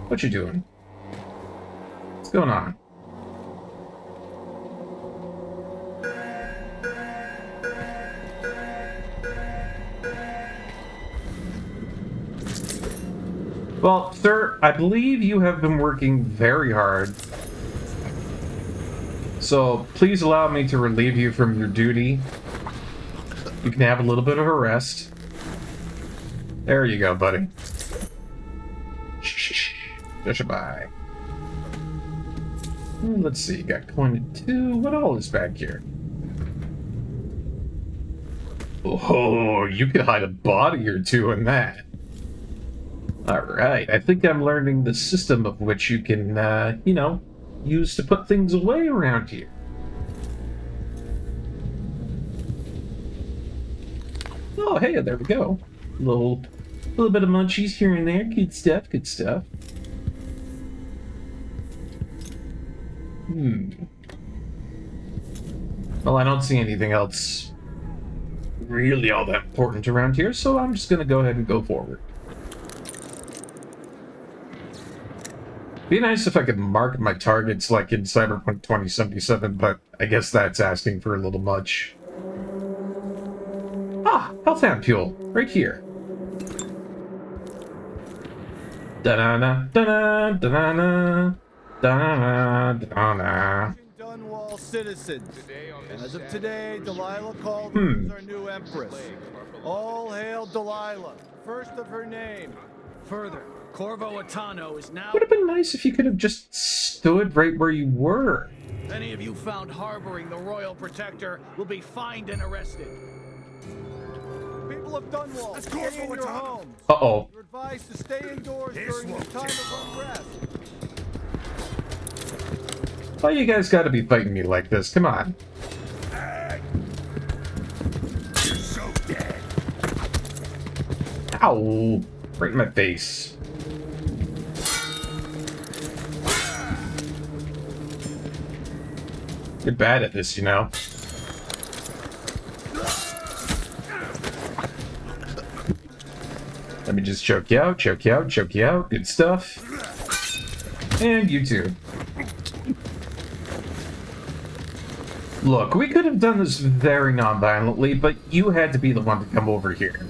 What you doing? What's going on? Well, sir, I believe you have been working very hard. So, please allow me to relieve you from your duty. You can have a little bit of a rest. There you go, buddy. Shh. Bye. Let's see, got pointed to. What all is back here? Oh, you could hide a body or two in that. Alright, I think I'm learning the system of which you can, you know, use to put things away around here. Oh, hey, there we go. Little bit of munchies here and there. Good stuff, good stuff. Well, I don't see anything else really all that important around here, so I'm just gonna go ahead and go forward. Be nice if I could mark my targets like in Cyberpunk 2077, but I guess that's asking for a little much. Ah, health ampule, right here. Da-na-na, da-na, da-na-na, da-na-na, da-na-na. Dunwall citizens. As of today, Delilah Caldwell is our new empress. All hail Delilah, first of her name. Further, Corvo Attano is now... Would have been nice if you could have just stood right where you were. Any of you found harboring the Royal Protector will be fined and arrested. People of Dunwall, stay in your homes. Uh-oh. You're advised to stay indoors during this time of unrest. Why you guys gotta be fighting me like this? Come on. You're so dead. Ow! Right in my face. You're bad at this, you know. Let me just choke you out, choke you out, choke you out. Good stuff. And you too. Look, we could have done this very non-violently, but you had to be the one to come over here.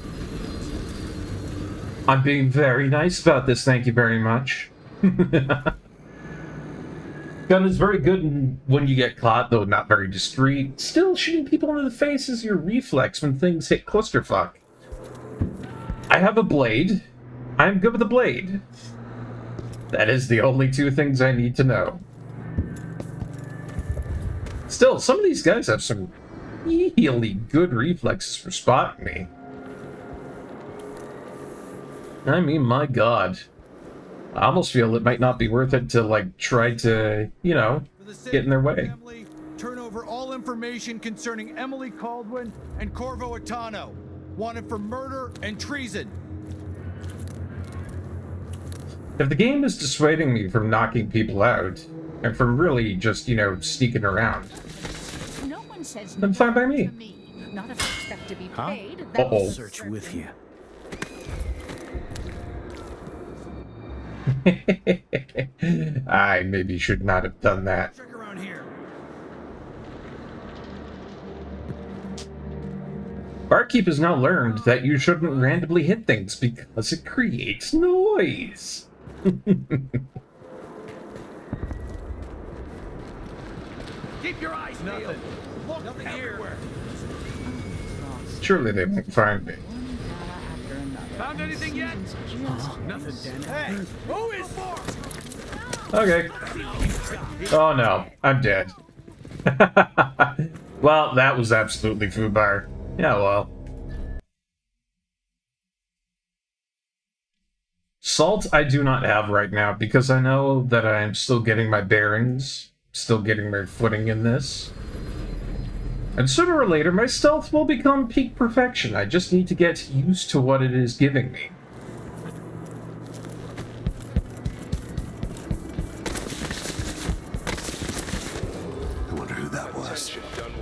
I'm being very nice about this, thank you very much. Gun is very good when you get caught, though not very discreet. Still, shooting people in the face is your reflex when things hit clusterfuck. I have a blade. I'm good with a blade. That is the only two things I need to know. Still, some of these guys have some really good reflexes for spotting me. I mean, my god. I almost feel it might not be worth it to, like, try to, you know, get in their way. Family, turn over all information concerning Emily Caldwell and Corvo Attano, wanted for murder and treason. If the game is dissuading me from knocking people out, and from really just, you know, sneaking around, No one says then fine by me. to me. Not if I expect to be paid. Uh-oh. Search with you. I maybe should not have done that. Check around here. Barkeep has now learned that you shouldn't randomly hit things because it creates noise. Keep your eyes peeled. Look Nothing everywhere. Surely they won't find me. Found anything yet? Nothing, Dan. Hey, who is for? Okay. Oh no, I'm dead. Well, that was absolutely foobar. Yeah, well. Salt I do not have right now because I know that I'm still getting my bearings, still getting my footing in this. And sooner or later, my stealth will become peak perfection. I just need to get used to what it is giving me.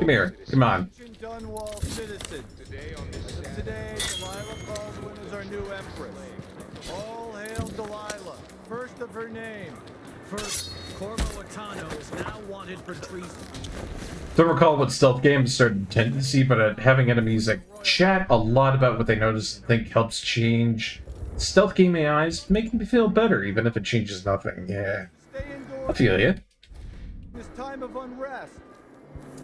Come here. Come on. Dunwall citizen. As of today, Delilah Caldwin is our new empress. All hail Delilah, first of her name. First, Corvo Atano is now wanted for treason. Don't recall what stealth games started tendency, but having enemies that chat a lot about what they notice and think helps change stealth game AIs, making me feel better, even if it changes nothing. Yeah, I feel ya. This time of unrest.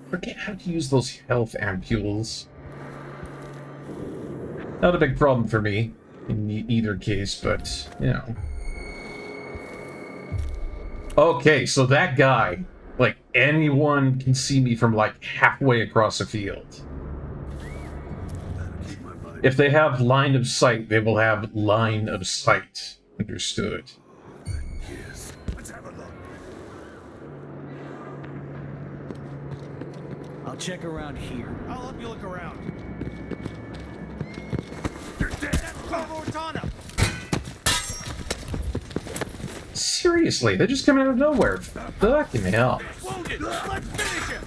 Forget how to use those health ampules. Not a big problem for me in either case, but you know. Okay, so that guy, like, anyone can see me from like halfway across a field. If they have line of sight, they will have line of sight. Understood. Yes. Let's have a look. I'll check around here. I'll help you look around. You're dead. That's Corvo Atano. Seriously, they just come out of nowhere. Fucking hell. Wounded. Let's finish him.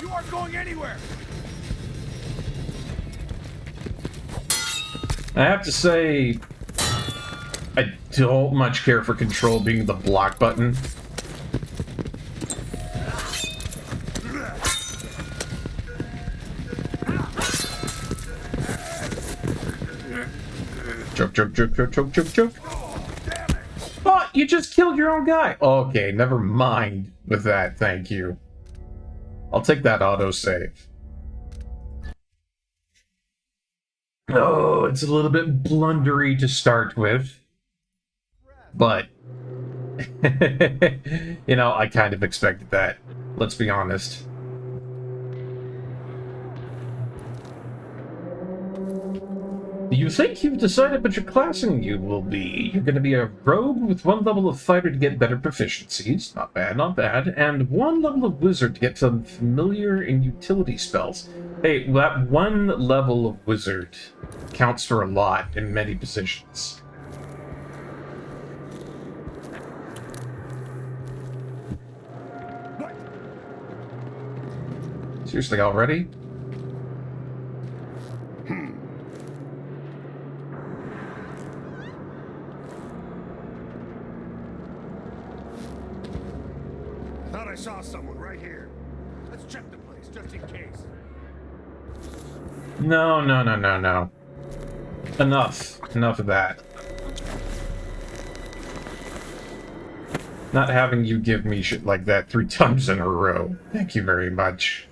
You aren't going anywhere. I have to say, I don't much care for control being the block button. Choke, choke, choke, choke, choke, choke, choke. Oh, you just killed your own guy. Okay, never mind with that, thank you. I'll take that autosave. Oh, it's a little bit blundery to start with. But, you know, I kind of expected that. Let's be honest. You think you've decided what your classing you will be. You're going to be a rogue with 1 level of fighter to get better proficiencies. Not bad, not bad. And 1 level of wizard to get some familiar and utility spells. Hey, that 1 level of wizard counts for a lot in many positions. What? Seriously, already? Thought I saw someone right here. Let's check the place just in case. No, no, no, no, no. Enough. Enough of that. Not having you give me shit like that 3 times in a row. Thank you very much.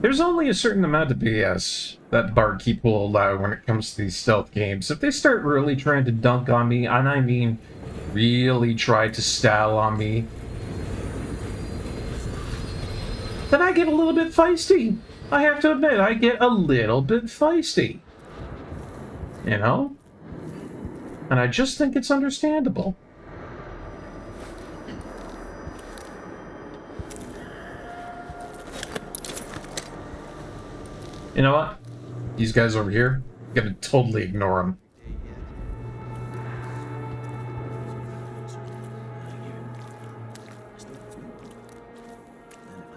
There's only a certain amount of BS that Barkeep will allow when it comes to these stealth games. If they start really trying to dunk on me, and I mean really try to style on me, then I get a little bit feisty. I have to admit, I get a little bit feisty. You know? And I just think it's understandable. You know what? These guys over here, I'm gonna totally ignore them.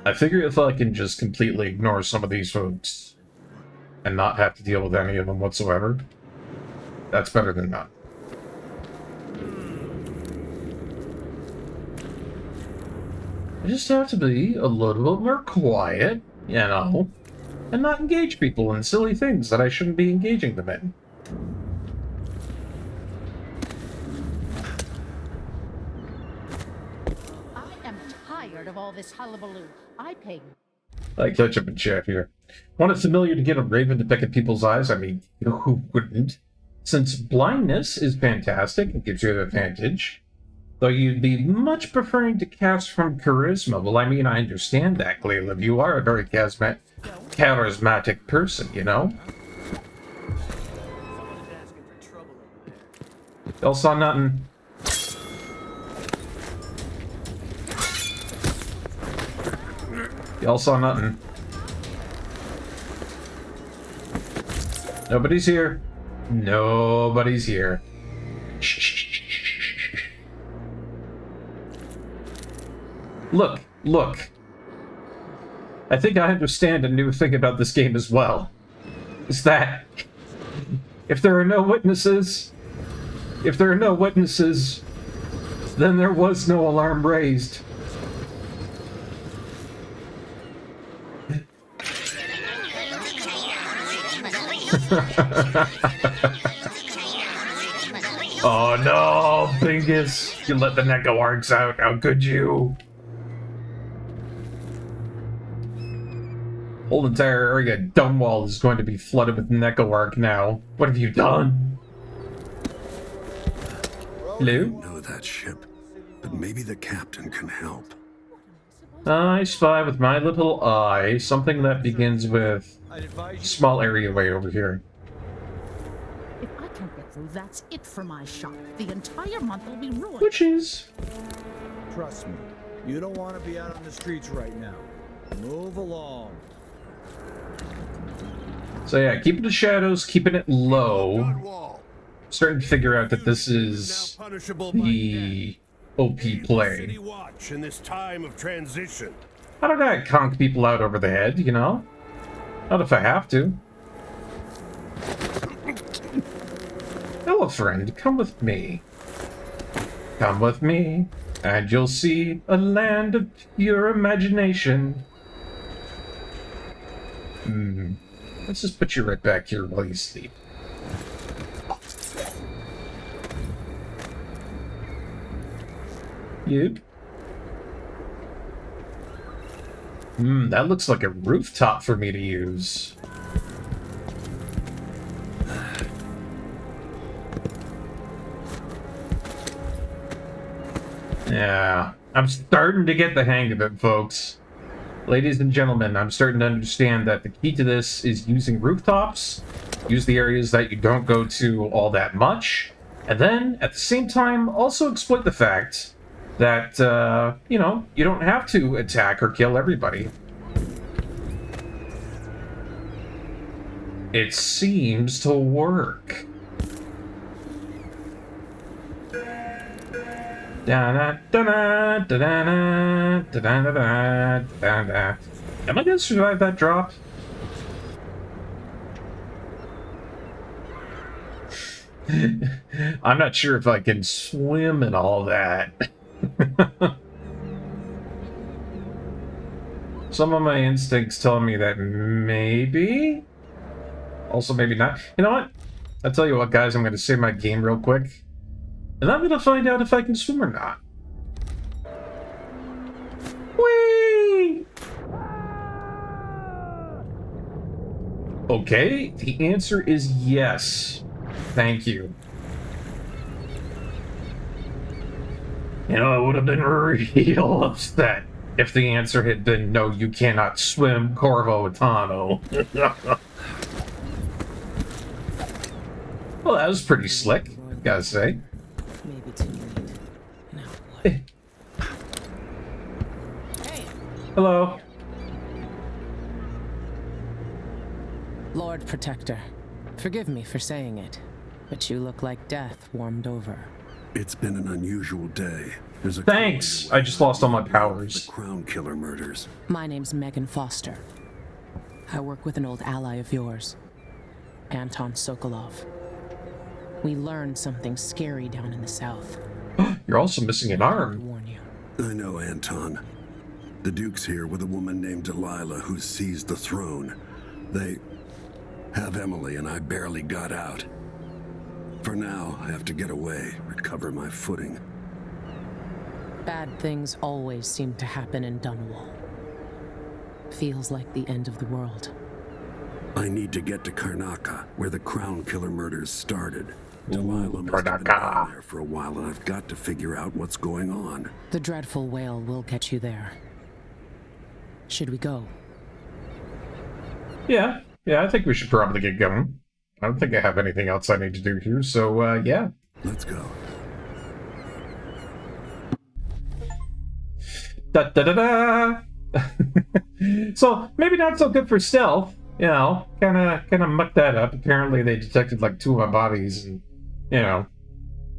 I figure if I can just completely ignore some of these folks and not have to deal with any of them whatsoever, that's better than none. I just have to be a little bit more quiet, you know, and not engage people in silly things that I shouldn't be engaging them in. I am tired of all this hullabaloo. I paid. Like ketchup and chat here. Want it familiar to get a raven to peck at people's eyes? I mean, who wouldn't? Since blindness is fantastic and gives you an advantage, though you'd be much preferring to cast from charisma. Well, I mean, I understand that, Caleb. You are a very charismatic person, you know? Y'all saw nothing. Y'all saw nothing. Nobody's here. Nobody's here. Shh, shh, shh, shh, shh. Look, look. I think I understand a new thing about this game as well. Is that if there are no witnesses, then there was no alarm raised. Oh no, Bingus! You let the Nekoarks out, how could you? Whole entire area Dunwall is going to be flooded with Nekoark now. What have you done? Hello? I know that ship, but maybe the captain can help. I spy with my little eye something that begins with small area way over here. If I can't get through, that's it for my shop. The entire month will be ruined. Witches. Trust me, you don't want to be out on the streets right now. Move along. So yeah, keeping the shadows, keeping it low. Starting to figure out that this is the OP play. City watch in this time of transition. I don't gotta conk people out over the head, you know? Not if I have to. Hello, friend. Come with me. Come with me, and you'll see a land of pure imagination. Let's just put you right back here while you sleep. Yep. That looks like a rooftop for me to use. Yeah, I'm starting to get the hang of it, folks. Ladies and gentlemen, I'm starting to understand that the key to this is using rooftops, use the areas that you don't go to all that much, and then, at the same time, also exploit the fact that, you know, you don't have to attack or kill everybody. It seems to work. Am I gonna survive that drop? I'm not sure if I can swim and all that. Some of my instincts tell me that maybe. Also, maybe not. You know what? I'll tell you what, guys. I'm going to save my game real quick. And I'm going to find out if I can swim or not. Whee! Okay, the answer is yes. Thank you. You know, I would have been real upset if the answer had been, no, you cannot swim, Corvo Itano. Well, that was pretty slick, gotta say. Maybe too late. Now what? Hey. Hello. Lord Protector, forgive me for saying it, but you look like death warmed over. It's been an unusual day. There's a Thanks. I just lost all my powers. The Crown Killer murders. My name's Megan Foster. I work with an old ally of yours, Anton Sokolov. We learned something scary down in the south. You're also missing an arm. Warn you. I know, Anton. The Duke's here with a woman named Delilah who seized the throne. They have Emily and I barely got out. For now, I have to get away, recover my footing. Bad things always seem to happen in Dunwall. Feels like the end of the world. I need to get to Karnaca, where the Crown Killer murders started. Delilah must have been down there for a while, and I've got to figure out what's going on. The dreadful whale will get you there. Should we go? Yeah, I think we should probably get going. I don't think I have anything else I need to do here, so, yeah. Let's go. Da-da-da-da! So, maybe not so good for stealth. You know, kind of mucked that up. Apparently they detected like 2 of my bodies and, you know,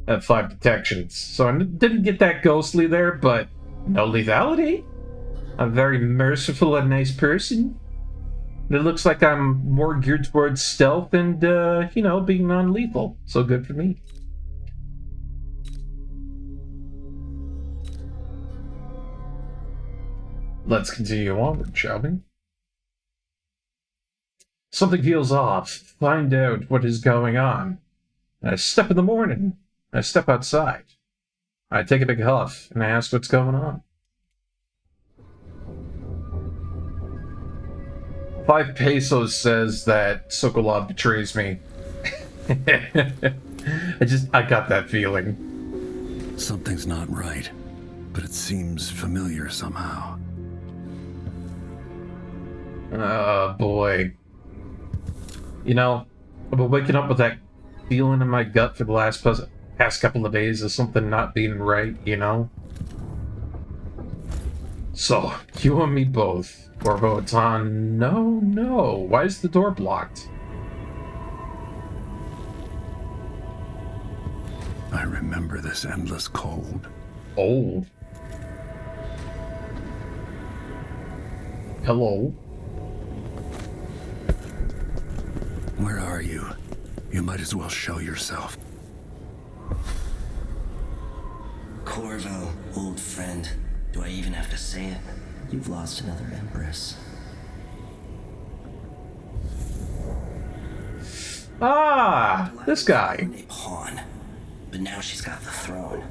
had 5 detections. So I didn't get that ghostly there, but No lethality? I'm a very merciful and nice person. It looks like I'm more geared towards stealth and, being non-lethal. So good for me. Let's continue onward, shall we? Something feels off. Find out what is going on. I step in the morning. I step outside. I take a big huff, and I ask what's going on. 5 pesos says that Sokolov betrays me. I got that feeling. Something's not right, but it seems familiar somehow. Oh, boy. You know, I've been waking up with that feeling in my gut for the last couple of days of something not being right, you know? So, you and me both. Corvo, it's on. No. Why is the door blocked? I remember this endless cold. Oh. Hello? Where are you? You might as well show yourself. Corvo, old friend. Do I even have to say it? You've lost another Empress. Ah, this guy. A pawn, but now she's got the throne.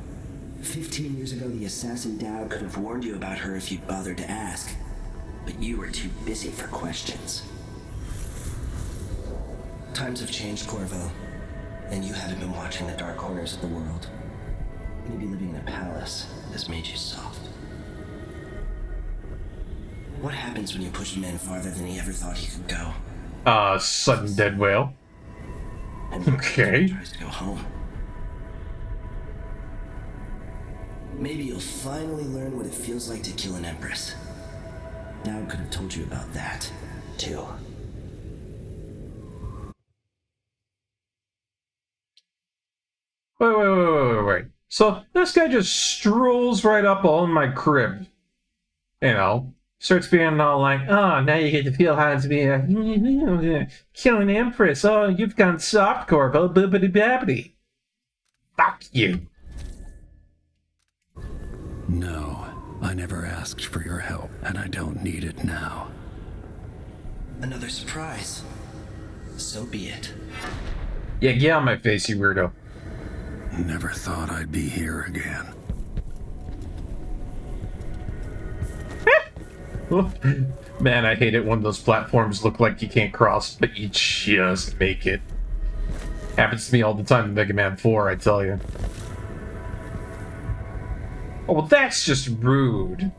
15 years ago, the assassin Dao could have warned you about her if you'd bothered to ask, but you were too busy for questions. Times have changed, Corvo, and you haven't been watching the dark corners of the world. Maybe living in a palace has made you soft. What happens when you push a man farther than he ever thought he could go? Sudden dead whale. And okay. Tries to go home. Maybe you'll finally learn what it feels like to kill an Empress. Dao could have told you about that, too. Wait. So, this guy just strolls right up on my crib. You know, starts being all like, oh, now you get to feel how to be kill an Empress. Oh, you've gone soft, Corvo. Bibbidi-babbidi. Fuck you. No, I never asked for your help, and I don't need it now. Another surprise. So be it. Yeah, get on my face, you weirdo. Never thought I'd be here again. Man, I hate it when those platforms look like you can't cross, but you just make it. Happens to me all the time in Mega Man 4, I tell you. Oh, well, that's just rude.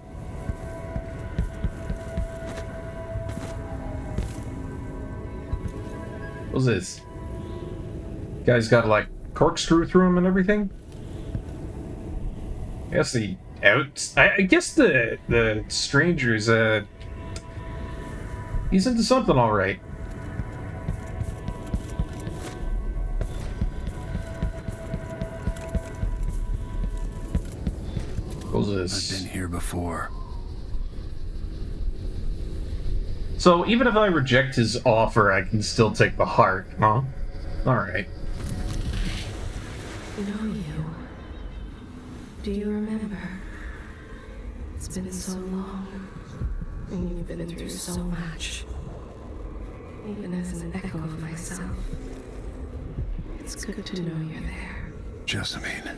What's this? Guy's got, like, corkscrew through him and everything? I guess I guess the stranger's, he's into something alright. What's this? I've been here before. So, even if I reject his offer, I can still take the heart, huh? Alright. Know you. Do you remember? It's been so long, and you've been through so much. Even as an echo of myself, it's good to know you're there. Jessamine,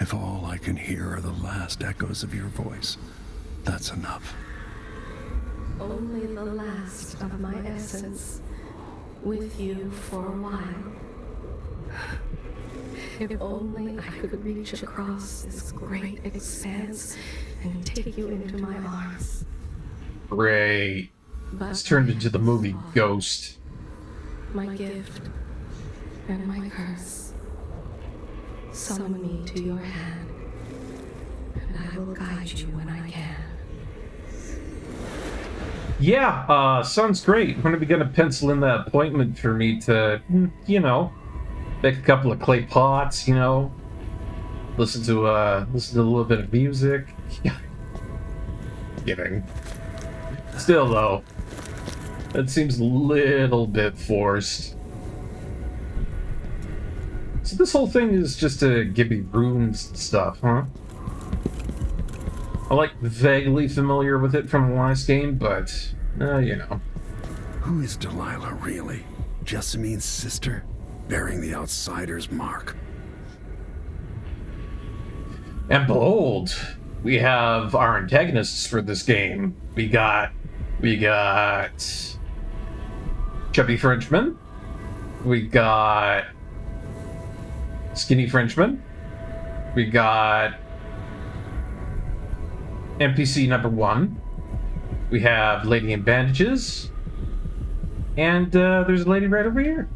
if all I can hear are the last echoes of your voice, that's enough. Only the last of my essence, with you for a while. If only I could reach across this great expanse and take you into my arms. Great. It's turned into the movie Ghost. My gift and my curse. Summon me to your hand, and I will guide you when I can. Yeah, sounds great. When are we gonna pencil in that appointment for me to, make a couple of clay pots, listen to a little bit of music, Kidding. Still, though, that seems a little bit forced. So this whole thing is just to give me runes and stuff, huh? I'm like vaguely familiar with it from the last game, but, you know. Who is Delilah, really? Jessamine's sister? Bearing the outsider's mark. And behold, we have our antagonists for this game. We got Chubby Frenchman. We got Skinny Frenchman. We got NPC number 1. We have Lady in Bandages. And there's a lady right over here.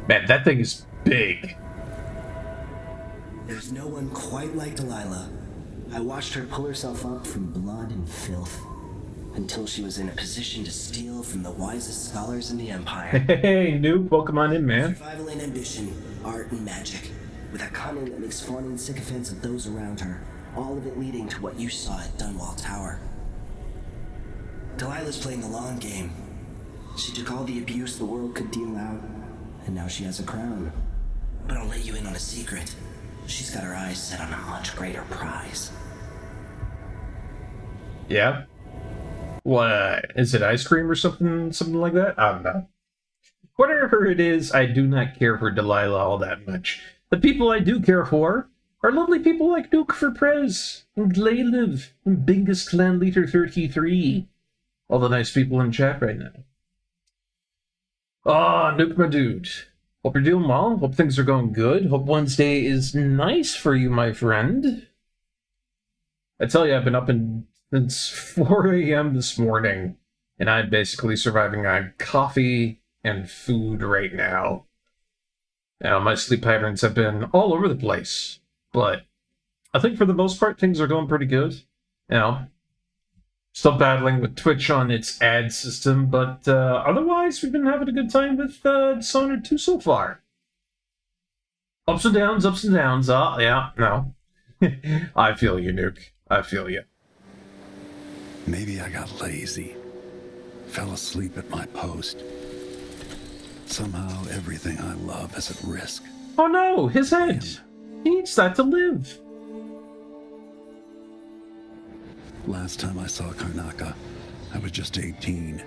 Man, that thing is big. There's no one quite like Delilah. I watched her pull herself up from blood and filth until she was in a position to steal from the wisest scholars in the Empire. Hey, Nuke, welcome on in, man. Survival and ambition, art and magic, with a cunning that makes fawning sycophants of those around her, all of it leading to what you saw at Dunwall Tower. Delilah's playing the long game. She took all the abuse the world could deal out, and now she has a crown. But I'll let you in on a secret. She's got her eyes set on a much greater prize. Yeah? What? Is it ice cream or something like that? I don't know. Whatever it is, I do not care for Delilah all that much. The people I do care for are lovely people like Duke for Prez, and Glayliv, and Bingus Clan Leader 33. All the nice people in chat right now. Ah, Nuke, my dude. Hope you're doing well. Hope things are going good. Hope Wednesday is nice for you, my friend. I tell you, I've been up since 4 a.m. this morning, and I'm basically surviving on coffee and food right now. Now, my sleep patterns have been all over the place, but I think for the most part, things are going pretty good. You know, still battling with Twitch on its ad system, but otherwise, we've been having a good time with Dishonored 2 so far. Ups and downs, ups and downs. Yeah, no. I feel you, Nuke. I feel you. Maybe I got lazy. Fell asleep at my post. Somehow, everything I love is at risk. Oh no, his head. He needs that to live. Last time I saw Karnaca, I was just 18,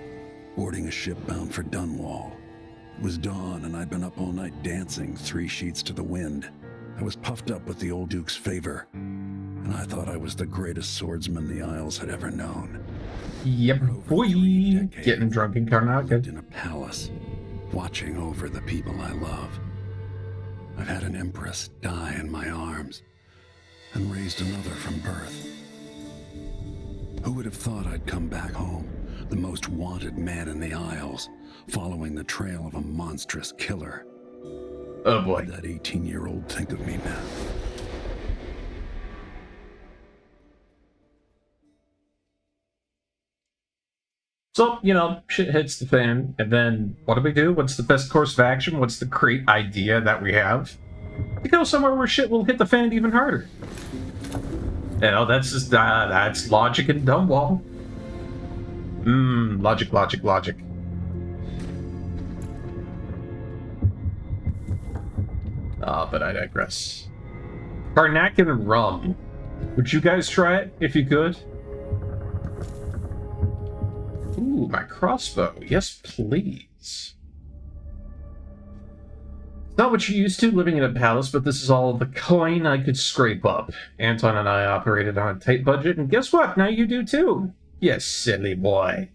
boarding a ship bound for Dunwall. It was dawn, and I'd been up all night dancing 3 sheets to the wind. I was puffed up with the old Duke's favor, and I thought I was the greatest swordsman the Isles had ever known. Yep, boy. Getting drunk in Karnaca. Lived in a palace, watching over the people I love. I've had an empress die in my arms, and raised another from birth. Who would have thought I'd come back home, the most wanted man in the Isles, following the trail of a monstrous killer? Oh boy. What did that 18-year-old think of me now? So, you know, shit hits the fan, and then what do? What's the best course of action? What's the great idea that we have? We go somewhere where shit will hit the fan even harder. You know, that's just, that's logic and Dunwall. Logic, logic, logic. But I digress. Karnacan rum. Would you guys try it, if you could? Ooh, my crossbow. Yes, please. It's not what you're used to living in a palace, but this is all the coin I could scrape up. Anton and I operated on a tight budget, and guess what? Now you do too. You silly boy.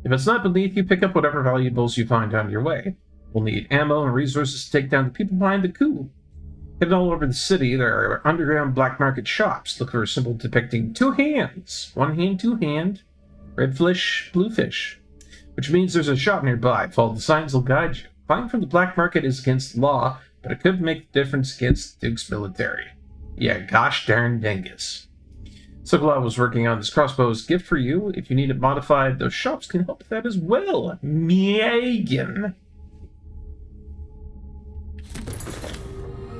If it's not beneath you, pick up whatever valuables you find on your way. We'll need ammo and resources to take down the people behind the coup. Hidden all over the city, there are underground black market shops. Look for a symbol depicting 2 hands. 1 hand, 2 hand. Red fish, blue fish. Which means there's a shop nearby. Follow the signs, will guide you. Buying from the black market is against the law, but it could make the difference against the Duke's military. Yeah, gosh darn dingus. Sokolov was working on this crossbow's gift for you. If you need it modified, those shops can help with that as well. Megan.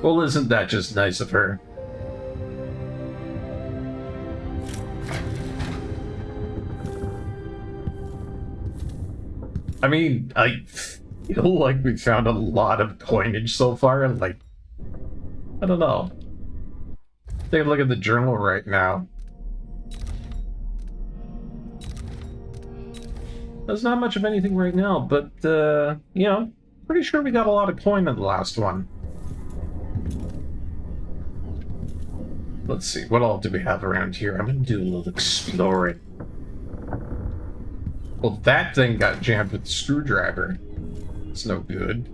Well, isn't that just nice of her? I mean, I feel like we found a lot of coinage so far. Like, I don't know. Take a look at the journal right now. There's not much of anything right now, but, you know, pretty sure we got a lot of coin in the last one. Let's see, what all do we have around here? I'm gonna do a little exploring. Well, that thing got jammed with the screwdriver. It's no good.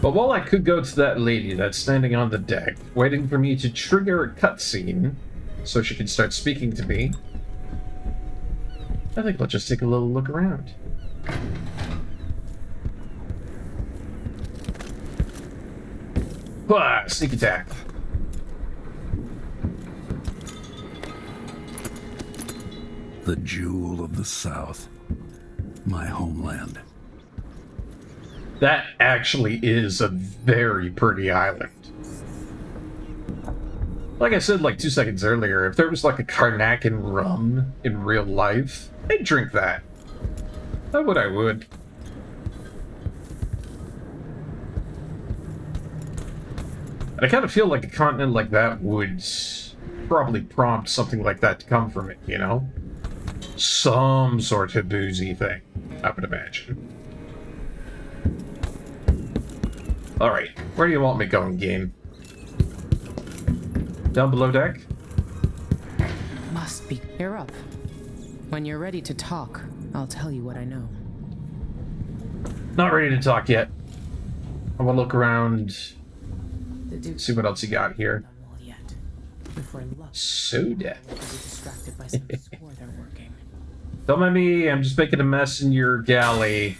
But while I could go to that lady that's standing on the deck, waiting for me to trigger a cutscene so she can start speaking to me, I think I'll just take a little look around. Ah, sneak attack. The jewel of the South. My homeland. That actually is a very pretty island. Like I said like 2 seconds earlier, if there was like a Karnakan rum in real life, I'd drink that. I would. I kind of feel like a continent like that would probably prompt something like that to come from it, you know? Some sort of boozy thing, I would imagine. Alright, where do you want me going, game? Down below deck? Must be. You're up. When you're ready to talk, I'll tell you what I know. Not ready to talk yet. I want to look around, see what else you got here. Soda. Don't mind me, I'm just making a mess in your galley.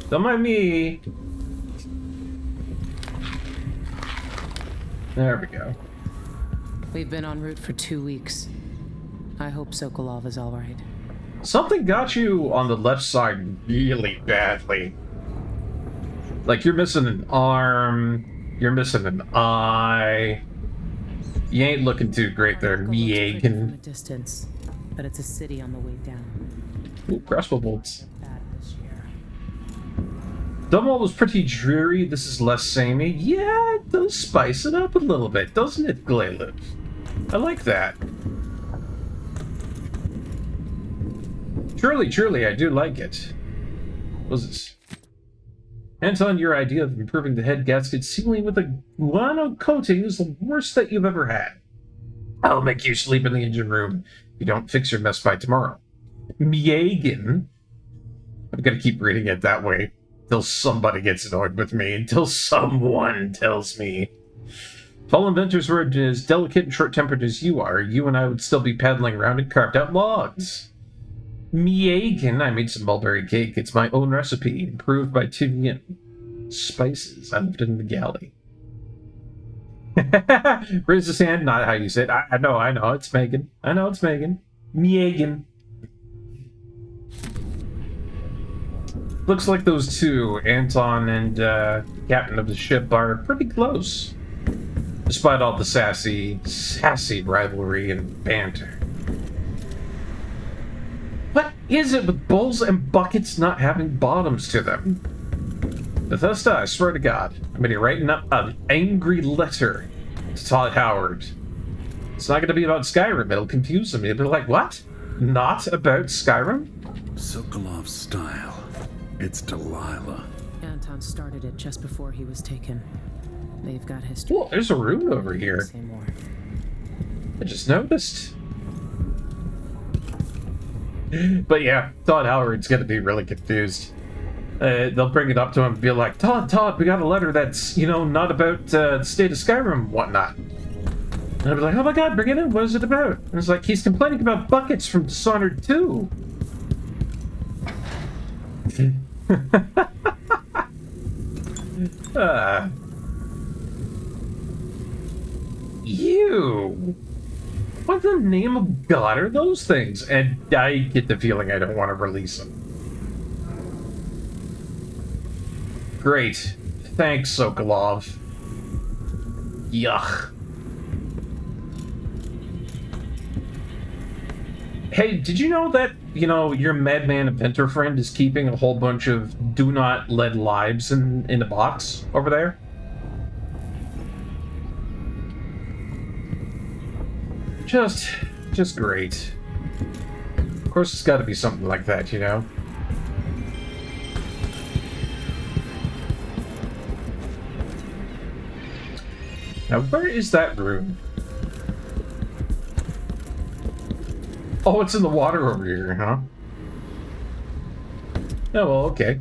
Don't mind me. There we go. We've been en route for 2 weeks. I hope Sokolov is all right. Something got you on the left side really badly. Like, you're missing an arm, you're missing an eye. You ain't looking too great there, Megan. From a distance, but it's a city on the way down. Ooh, crossbow bolts. Dunwall was pretty dreary. This is less samey. Yeah, it does spice it up a little bit, doesn't it, Glayliv? I like that. Truly, I do like it. What's this? Anton, your idea of improving the head gasket sealing with a guano coating is the worst that you've ever had. I'll make you sleep in the engine room if you don't fix your mess by tomorrow. Megan. I'm gonna keep reading it that way until somebody gets annoyed with me, until someone tells me. If all inventors were as delicate and short-tempered as you are, you and I would still be paddling around and carved out logs. Megan, I made some mulberry cake. It's my own recipe, improved by Tivian spices. I left it in the galley. Raise his hand, not how you say it. I know, it's Megan. I know it's Megan. Megan. Looks like those two, Anton and captain of the ship, are pretty close. Despite all the sassy rivalry and banter. What is it with bowls and buckets not having bottoms to them? Bethesda, I swear to God, I'm gonna be writing up an angry letter to Todd Howard. It's not gonna be about Skyrim, it'll confuse them. It'll be like, what? Not about Skyrim? Sokolov's style. It's Delilah. Anton started it just before he was taken. They've got history. Oh, there's a rune over here. Say more. I just noticed. But yeah, Todd Howard's gonna be really confused. They'll bring it up to him and be like, Todd, we got a letter that's, you know, not about the state of Skyrim and whatnot. And I'll be like, oh my god, bring it in, what is it about? And it's like, he's complaining about buckets from Dishonored 2. You. What the name of God are those things? And I get the feeling I don't want to release them. Great. Thanks, Sokolov. Yuck. Hey, did you know that, your madman inventor friend is keeping a whole bunch of do not let lives in a box over there? Just great. Of course, it's got to be something like that, Now, where is that room? Oh, it's in the water over here, huh? Oh, well, okay.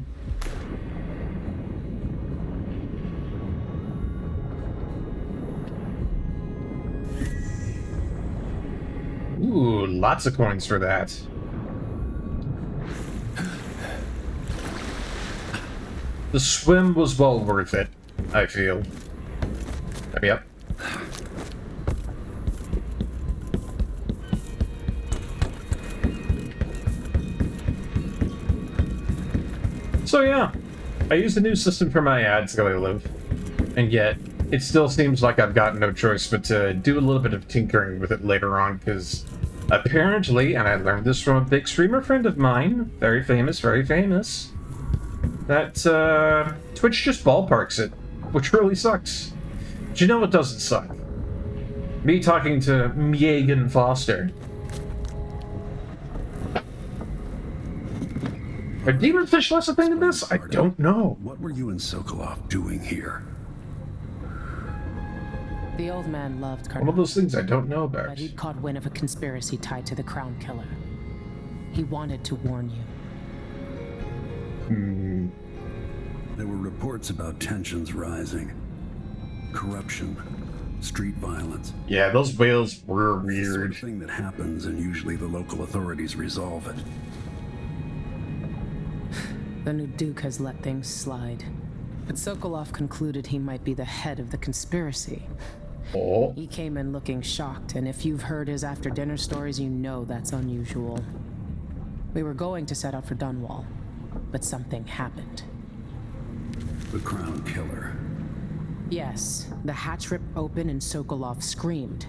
Ooh, lots of coins for that. The swim was well worth it, I feel. Yep. So yeah, I use the new system for my ads where I live, and yet it still seems like I've got no choice but to do a little bit of tinkering with it later on, because apparently, and I learned this from a big streamer friend of mine, very famous, that Twitch just ballparks it, which really sucks. Do you know what doesn't suck? Me talking to Megan Foster. Are demonfish less a thing in this? I don't know. What were you and Sokolov doing here? The old man loved One of those things I don't know about. But he'd caught wind of a conspiracy tied to the Crown Killer. He wanted to warn you. There were reports about tensions rising. Corruption. Street violence. Yeah, those whales were weird. It's the sort of thing that happens, and usually the local authorities resolve it. The new Duke has let things slide. But Sokolov concluded he might be the head of the conspiracy. Oh. He came in looking shocked, and if you've heard his after-dinner stories, you know that's unusual. We were going to set out for Dunwall, but something happened. The Crown Killer. Yes, the hatch ripped open and Sokolov screamed.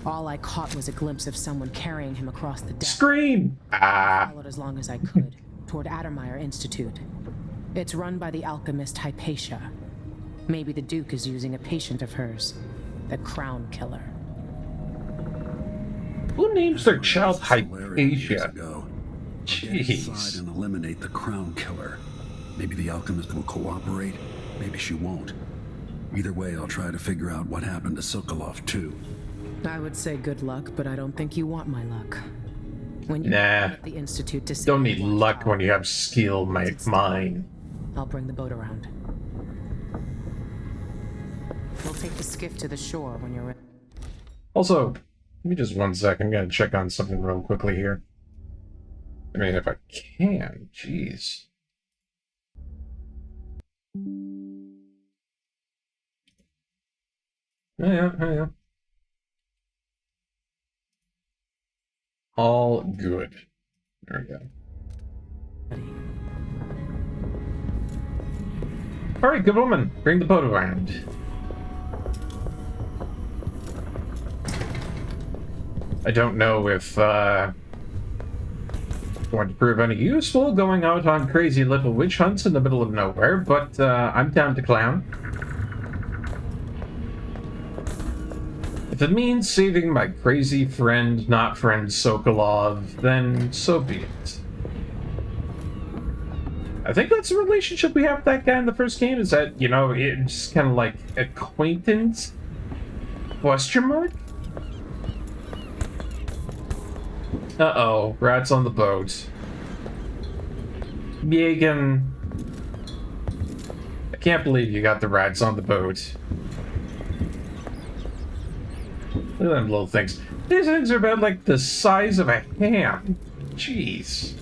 All I caught was a glimpse of someone carrying him across the deck. Scream! I followed as long as I could, toward Addermeyer Institute. It's run by the alchemist Hypatia. Maybe the Duke is using a patient of hers, the Crown Killer. Who names their child Hypatia? Jeez. And eliminate the Crown Killer. Maybe the alchemist will cooperate, maybe she won't. Either way, I'll try to figure out what happened to Sokolov, too. I would say good luck, but I don't think you want my luck. When you at the Institute to don't need luck when you have skill, mine. I'll bring the boat around. We'll take the skiff to the shore when you're ready. Also, give me just 1 second. I'm gonna check on something real quickly here. I mean, if I can, jeez. Yeah. All good. There we go. Alright, good woman. Bring the boat around. I don't know if, going to prove any useful going out on crazy little witch hunts in the middle of nowhere, but, I'm down to clown. If it means saving my crazy friend, not friend Sokolov, then so be it. I think that's the relationship we have with that guy in the first game, is that, it's kind of like acquaintance? Question mark? Uh-oh, rats on the boat. Megan. I can't believe you got the rats on the boat. Look at them little things. These things are about like the size of a ham. Jeez.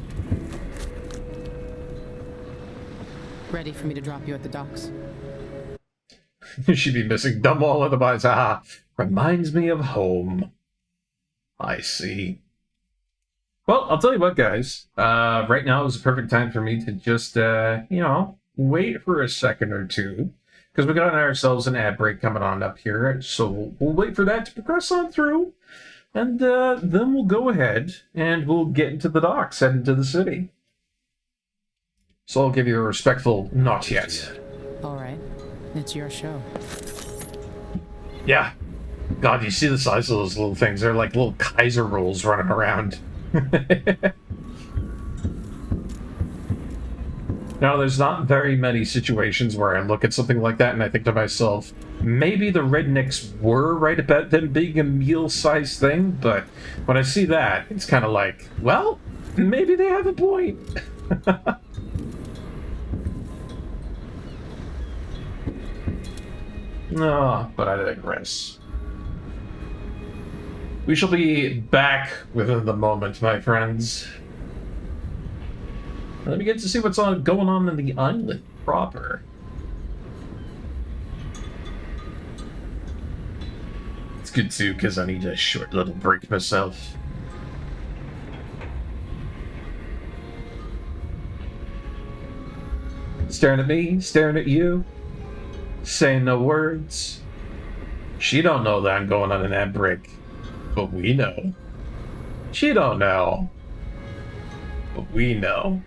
Ready for me to drop you at the docks? She'd be missing dumb all otherwise. Ah, reminds me of home. I see. Well, I'll tell you what, guys. Right now is a perfect time for me to just, wait for a second or two. Because we got ourselves an ad break coming on up here. So we'll wait for that to progress on through. And then we'll go ahead and we'll get into the docks, head into the city. So I'll give you a respectful not yet. All right. It's your show. Yeah. God, you see the size of those little things. They're like little Kaiser rolls running around. Now, there's not very many situations where I look at something like that and I think to myself, maybe the rednecks were right about them being a meal-sized thing, but when I see that, it's kind of like, well, maybe they have a point. No, but I digress. We shall be back within the moment, my friends. Let me get to see what's going on in the island proper. It's good too, because I need a short little break myself. Staring at me, staring at you, saying no words. She don't know that I'm going on an ad break, but we know. She don't know, but we know.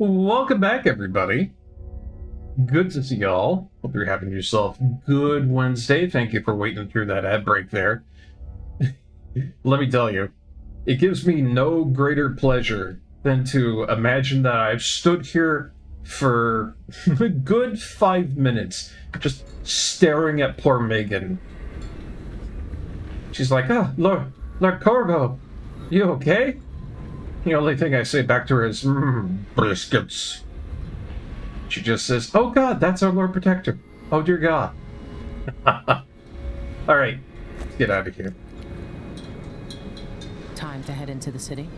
Welcome back, everybody. Good to see y'all. Hope you're having yourself a good Wednesday. Thank you for waiting through that ad break there. Let me tell you, It gives me no greater pleasure than to imagine that I've stood here for a good 5 minutes just staring at poor Megan. She's like, "Ah, Lord Corvo, you okay?" The only thing I say back to her is, "Briskets." She just says, "Oh God, that's our Lord Protector. Oh dear God." Alright, let's get out of here. Time to head into the city?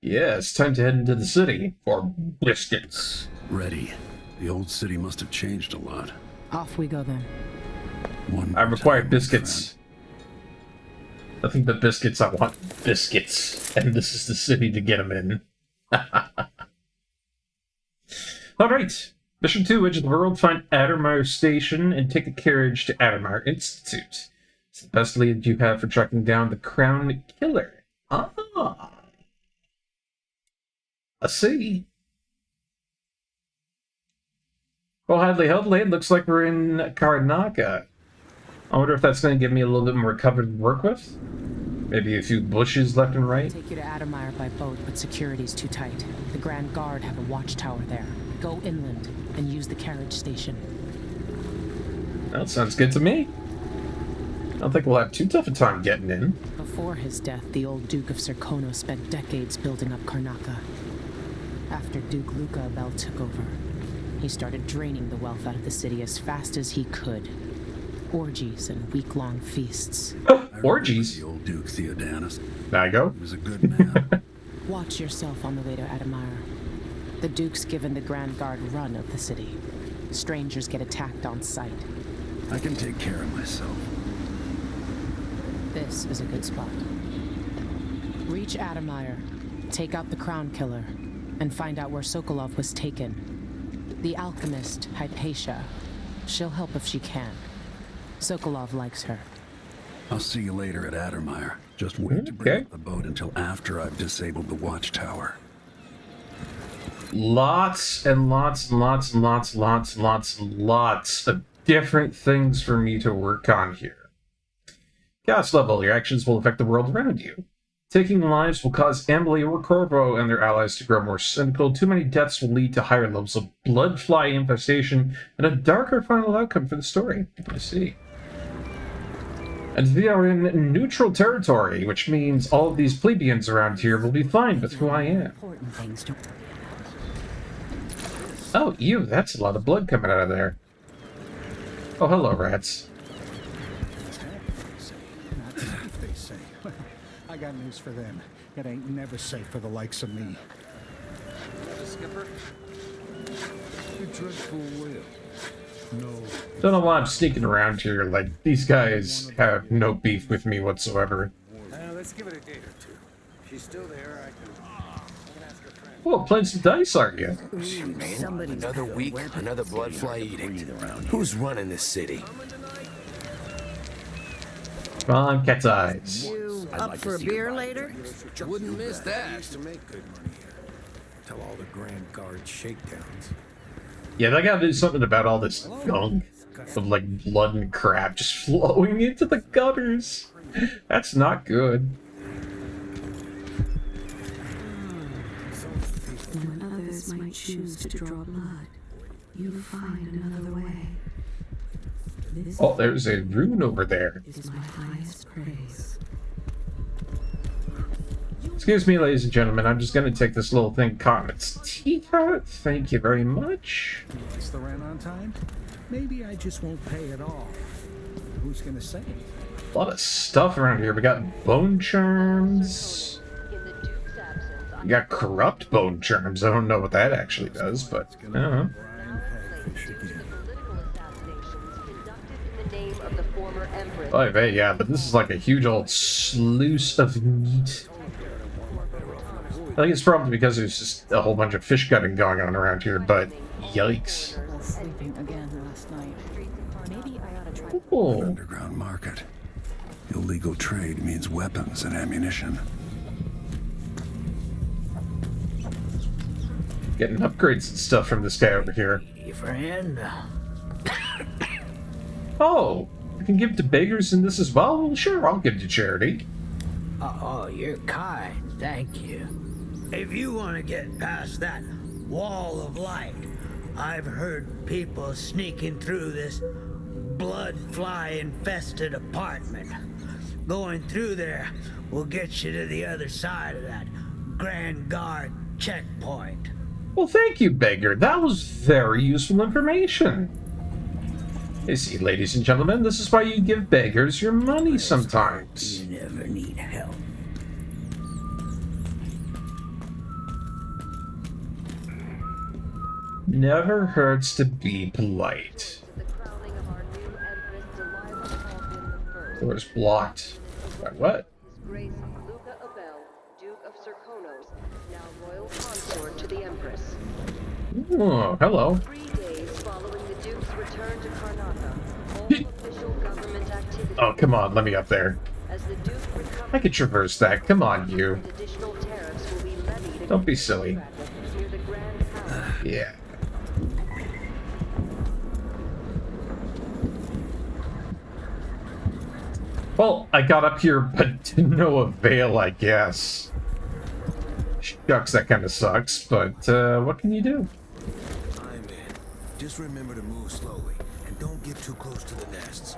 Yeah, it's time to head into the city for biscuits. Ready. The old city must have changed a lot. Off we go then. I require biscuits. Nothing but biscuits. I want biscuits. And this is the city to get them in. Alright. Mission 2, Edge of the World. Find Addermire Station and take a carriage to Addermire Institute. It's the best lead you have for tracking down the Crown Killer. Ah. I see. Well, Hadley, it looks like we're in Karnaca. I wonder if that's going to give me a little bit more cover to work with. Maybe a few bushes left and right. Take you to Addermire by boat, but security's too tight. The Grand Guard have a watchtower there. Go inland and use the carriage station. That sounds good to me. I don't think we'll have too tough a time getting in. Before his death, the old Duke of Serkono spent decades building up Karnaca. After Duke Luca Abel took over, he started draining the wealth out of the city as fast as he could. Orgies and week-long feasts. Orgies? The old Duke Theodanis. There I go. He was a good man. Watch yourself on the way to Addermire. The Duke's given the Grand Guard run of the city. Strangers get attacked on sight. I can take care of myself. This is a good spot. Reach Addermire, take out the Crown Killer, and find out where Sokolov was taken. The alchemist, Hypatia. She'll help if she can. Sokolov likes her. I'll see you later at Addermire. Just wait to bring up the boat until after I've disabled the watchtower. Lots and lots and lots and lots and lots and lots and lots of different things for me to work on here. Chaos level, your actions will affect the world around you. Taking lives will cause Emily or Corvo and their allies to grow more cynical. Too many deaths will lead to higher levels of bloodfly infestation and a darker final outcome for the story. I see. And we are in neutral territory, which means all of these plebeians around here will be fine with who I am. Oh, ew, that's a lot of blood coming out of there. Oh, hello, rats. I got news for them. It ain't never safe for the likes of me. Skipper? You dreadful whale. No. Don't know why I'm sneaking around here. Like, these guys have no beef with me whatsoever. Let's give it a day or two. If she's still there, I can ask her friend. Oh, playing some dice, aren't you? Another week, another bloodfly edict. Who's running this city? Come on, cat's eyes. You up for a beer later? Wouldn't miss that. To make good money here. Tell all the Grand Guard shakedowns. Yeah, they gotta do something about all this gunk of, like, blood and crap just flowing into the gutters. That's not good. When others might choose to draw blood, you find another way. Oh, there's a rune over there. Is my highest praise. Excuse me, ladies and gentlemen, I'm just gonna take this little thing caught in its teeth out. Thank you very much. It's the rent on time? Maybe I just won't pay at all. Who's gonna say? A lot of stuff around here. We got bone charms. We got corrupt bone charms. I don't know what that actually does, but I don't know. Oh, yeah, but this is like a huge old sluice of meat. I think it's probably because there's just a whole bunch of fish gutting going on around here, but yikes. Ooh. Underground market. Illegal trade means weapons and ammunition. Getting upgrades and stuff from this guy over here. Friend. Oh, I can give to beggars in this as well? Well, sure, I'll give to charity. Oh, you're kind. Thank you. If you want to get past that wall of light, I've heard people sneaking through this blood fly infested apartment. Going through there will get you to the other side of that Grand Guard checkpoint. Well, thank you, beggar. That was very useful information. You see, ladies and gentlemen, this is why you give beggars your money sometimes. You never need help. Never hurts to be polite. Door's blocked. By what? Grace Luca Abel, Duke of Serkonos, now royal consort to the Empress. Oh, hello. 3 days following the Duke's return to Karnatha, all official government activity. Oh, come on, let me up there. As the Duke recovers, I can traverse that. Come on, you. additional tariffs will be levied Don't be silly. near the Grand Palace. Yeah. Well, I got up here, but to no avail, I guess. Shucks, that kind of sucks, but what can you do? I'm in. Just remember to move slowly, and don't get too close to the nests.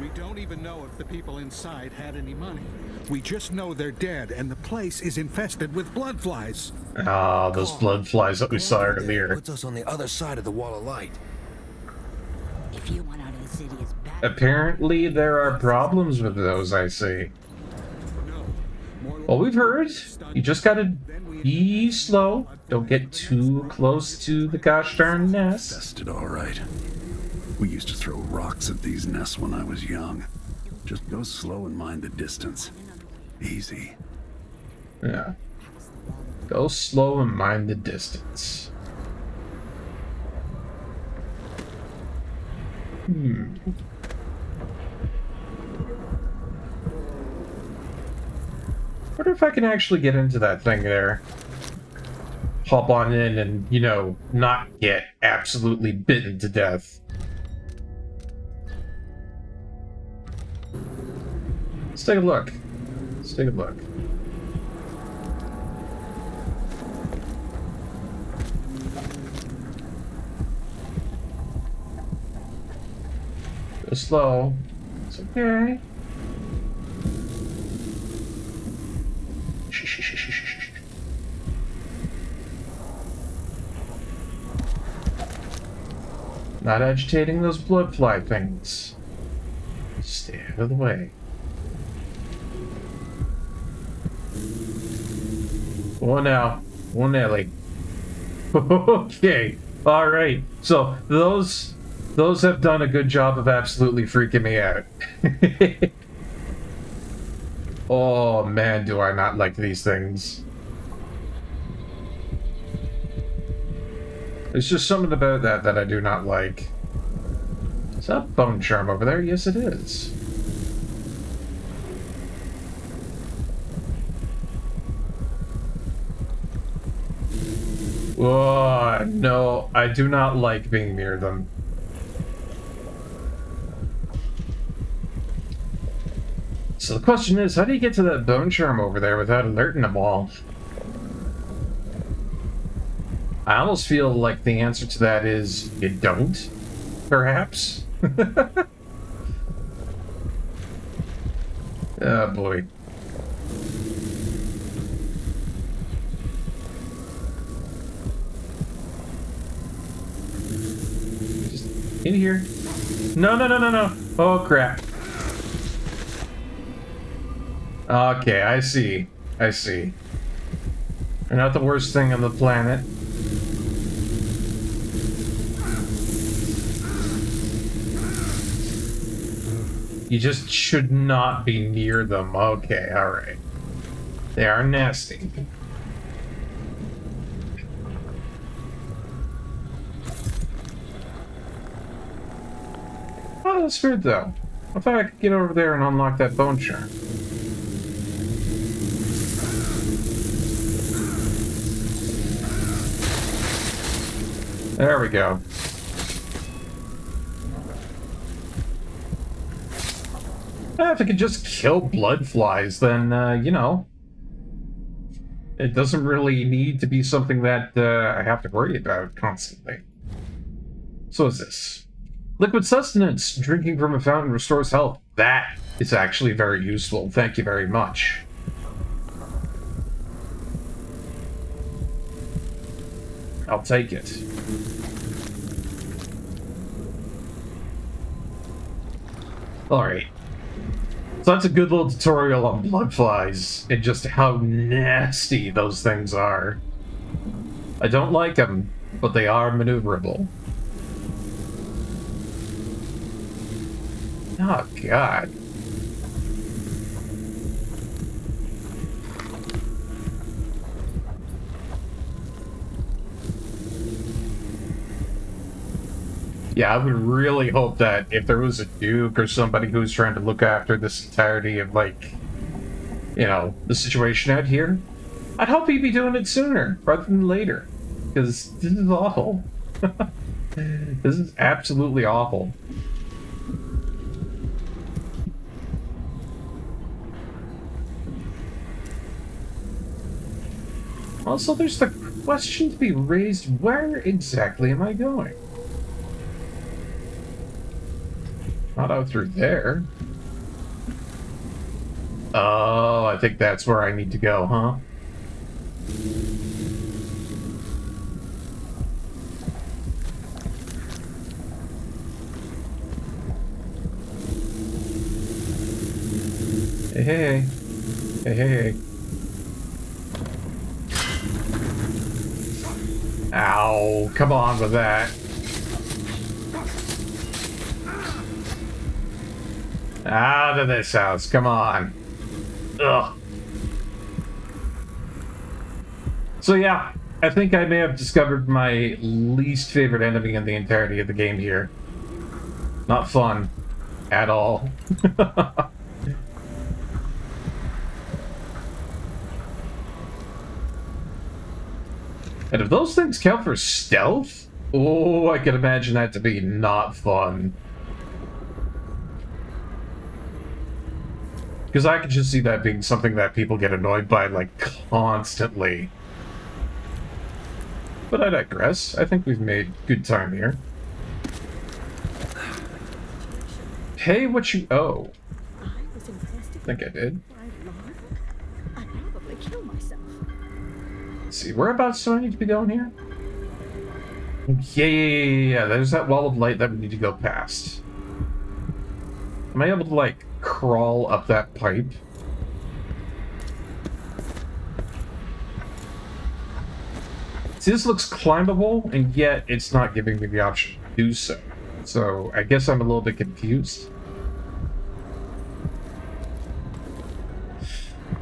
We don't even know if the people inside had any money. We just know they're dead, and the place is infested with blood flies. Ah, those blood flies that we saw earlier. Puts us on the other side of the wall of light. If you want out of the city as bad. Apparently, there are problems with those, I see. Well, we've heard. You just gotta be slow. Don't get too close to the gosh darn nest. Tested all right. We used to throw rocks at these nests when I was young. Just go slow and mind the distance. Easy. Yeah. Go slow and mind the distance. Wonder if I can actually get into that thing there. Hop on in and, you know, not get absolutely bitten to death. Let's take a look. Let's take a look. Go slow. It's okay. Not agitating those blood fly things. Stay out of the way. Oh now. Oh Nelly. Okay. Alright. So those have done a good job of absolutely freaking me out. Oh man, do I not like these things. There's just something about that I do not like. Is that a bone charm over there? Yes, it is. Oh, no, I do not like being near them. So the question is, how do you get to that bone charm over there without alerting them all? I almost feel like the answer to that is you don't, perhaps? Oh boy. Just in here. No, no, no, no, no. Oh crap. Okay, I see. I see. They're not the worst thing on the planet. You just should not be near them. Okay, alright. They are nasty. Oh, that's weird though. I thought I could get over there and unlock that bone charm. There we go. If I could just kill blood flies, then, you know, it doesn't really need to be something that I have to worry about constantly. So is this. Liquid sustenance. Drinking from a fountain restores health. That is actually very useful. Thank you very much. I'll take it. Alright. So that's a good little tutorial on blood flies and just how nasty those things are. I don't like them, but they are maneuverable. Oh, God. Yeah, I would really hope that if there was a Duke or somebody who's trying to look after this entirety of, like, you know, the situation out here, I'd hope he'd be doing it sooner rather than later. Because this is awful. This is absolutely awful. Also, there's the question to be raised, where exactly am I going? Not out through there. Oh, I think that's where I need to go, huh? Hey, hey. Hey, hey, hey. Ow, come on with that. Out of this house, come on. Ugh. So yeah, I think I may have discovered my least favorite enemy in the entirety of the game here. Not fun. At all. And if those things count for stealth, oh, I can imagine that to be not fun. Because I can just see that being something that people get annoyed by, like, constantly. But I digress. I think we've made good time here. Pay what you owe. I think I did. I'd probably kill myself. Let's see, whereabouts do I need to be going here? Yeah. There's that wall of light that we need to go past. Am I able to, like, crawl up that pipe? See, this looks climbable, and yet it's not giving me the option to do so. So, I guess I'm a little bit confused.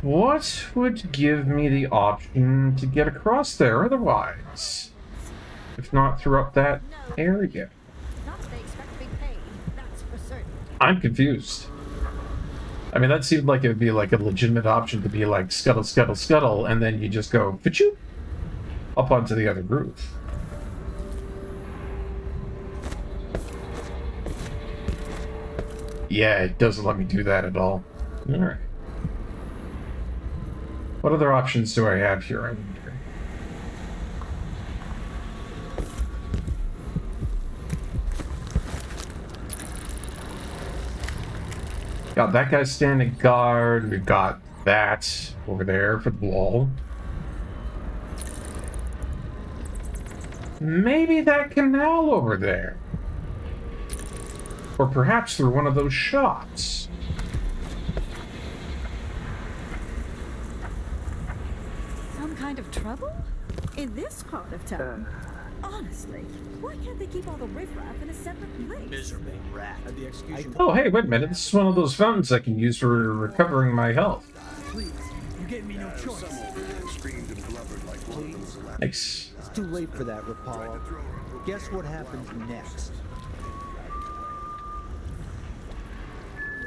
What would give me the option to get across there otherwise? If not through up that area. I'm confused. I mean, that seemed like it would be like a legitimate option to be like scuttle, scuttle, scuttle, and then you just go, pachoo, up onto the other roof. Yeah, it doesn't let me do that at all. Alright. What other options do I have here, I wonder? Got that guy standing guard. We've got that over there for the wall. Maybe that canal over there. Or perhaps through one of those shops. Some kind of trouble? In this part of town? Honestly, why can't they keep all the riffraff in a separate place? Miserable rat. At the execution. Oh, hey, wait a minute. This is one of those fountains I can use for recovering my health. Please, you gave me no choice. Nice. It's too late for that, Rapallo. Guess what happens next?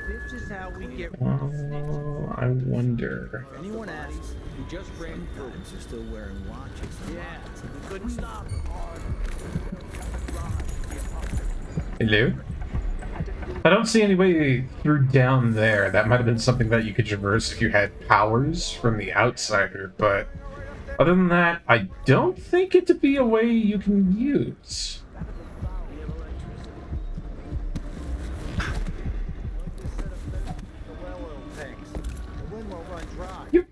This is how we get. Oh, I wonder. If anyone asks, we just ran through. Are still wearing watches. Yeah, we couldn't stop them. Hello? I don't see any way through down there. That might have been something that you could traverse if you had powers from the outsider, but other than that, I don't think it to be a way you can use. Yep.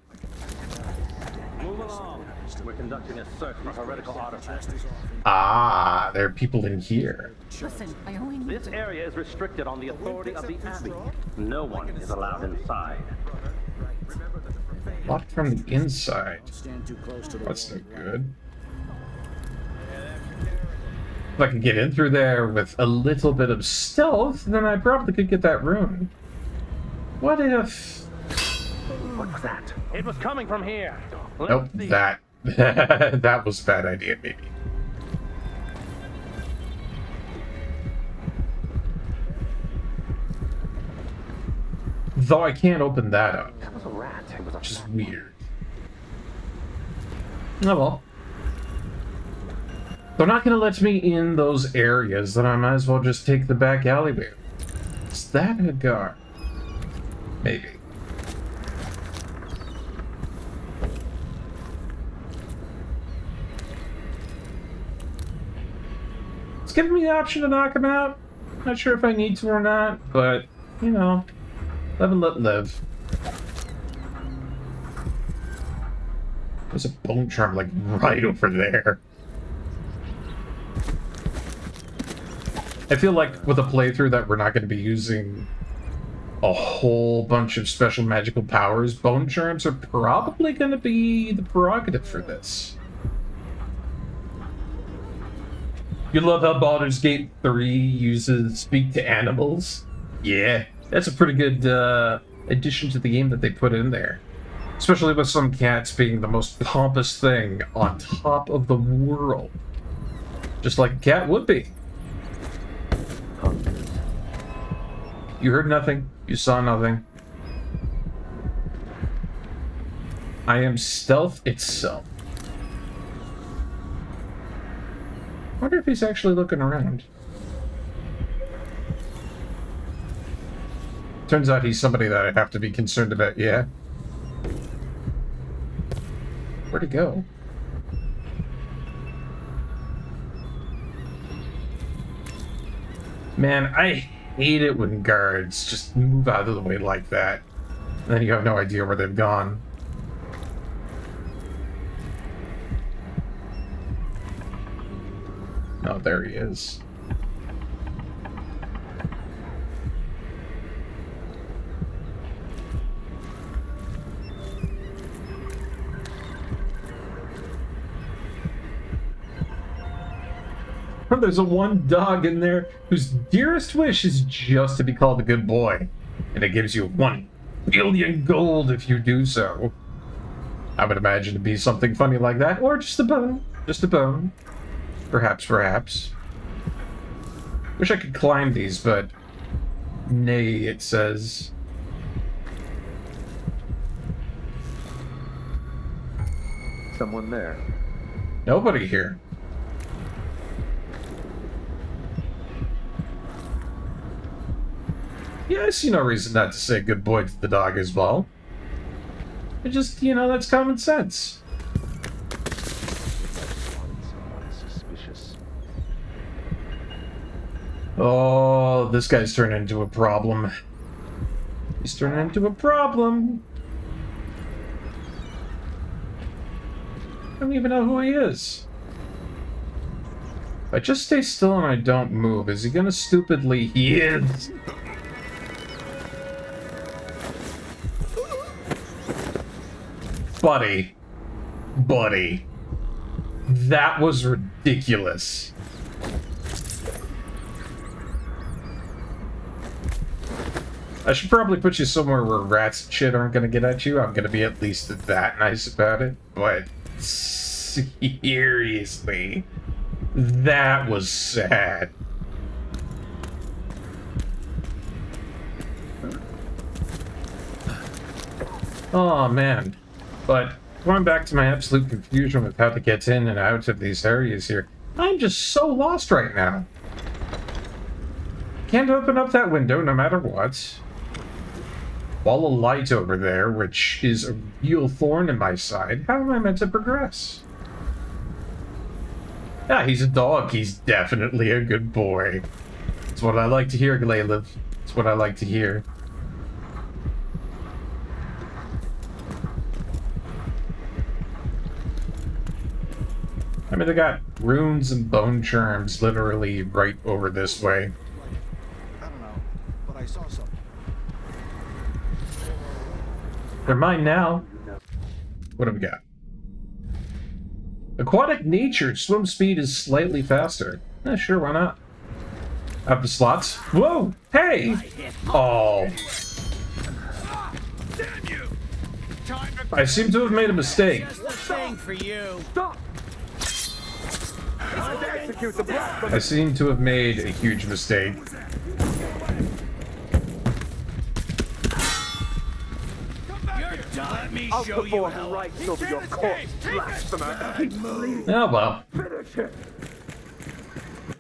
Move along. We're conducting a search for heretical artifacts. Ah, there are people in here. Listen, I only need This area is restricted on the authority of the Abbey. No one is allowed inside. Locked from the inside. That's no good. If I could get in through there with a little bit of stealth, then I probably could get that rune. What if... What was that? It was coming from here. Nope, that... that was a bad idea, maybe. Though I can't open that up. That was a rat. It was Which is weird. Oh well. They're not going to let me in those areas, then I might as well just take the back alleyway. Is that a guard? Maybe. It's giving me the option to knock him out. Not sure if I need to or not, but, you know, live and let live. There's a bone charm, like, right over there. I feel like with a playthrough that we're not going to be using a whole bunch of special magical powers, bone charms are probably going to be the prerogative for this. You love how Baldur's Gate 3 uses speak to animals? Yeah, that's a pretty good addition to the game that they put in there. Especially with some cats being the most pompous thing on top of the world. Just like a cat would be. You heard nothing. You saw nothing. I am stealth itself. I wonder if he's actually looking around. Turns out he's somebody that I have to be concerned about, yeah. Where'd he go? Man, I hate it when guards just move out of the way like that. And then you have no idea where they've gone. Oh, there he is. There's a one dog in there whose dearest wish is just to be called a good boy. And it gives you 1 billion gold if you do so. I would imagine to be something funny like that, or just a bone. Just a bone. Perhaps, perhaps. Wish I could climb these, but... nay, it says. Someone there. Nobody here. Yeah, I see no reason not to say good boy to the dog as well. It just, you know, that's common sense. Oh, this guy's turned into a problem. He's turned into a problem. I don't even know who he is. If I just stay still and I don't move, is he gonna stupidly... He is! Buddy. Buddy. That was ridiculous. I should probably put you somewhere where rats and shit aren't gonna get at you. I'm gonna be at least that nice about it. But seriously, that was sad. Oh man. But going back to my absolute confusion with how to get in and out of these areas here, I'm just so lost right now. Can't open up that window no matter what. Wall of light over there, which is a real thorn in my side. How am I meant to progress? Yeah, he's a dog. He's definitely a good boy. That's what I like to hear, Glayliv. That's what I like to hear. I mean, they got runes and bone charms literally right over this way. I don't know, but I saw something. They're mine now. What have we got? Aquatic nature. Swim speed is slightly faster. Sure, why not? Up the slots. Whoa! Hey! Oh. I seem to have made a mistake. For you. I seem to have made a huge mistake. I'll perform rights over your corpse, blasphemer. Oh well.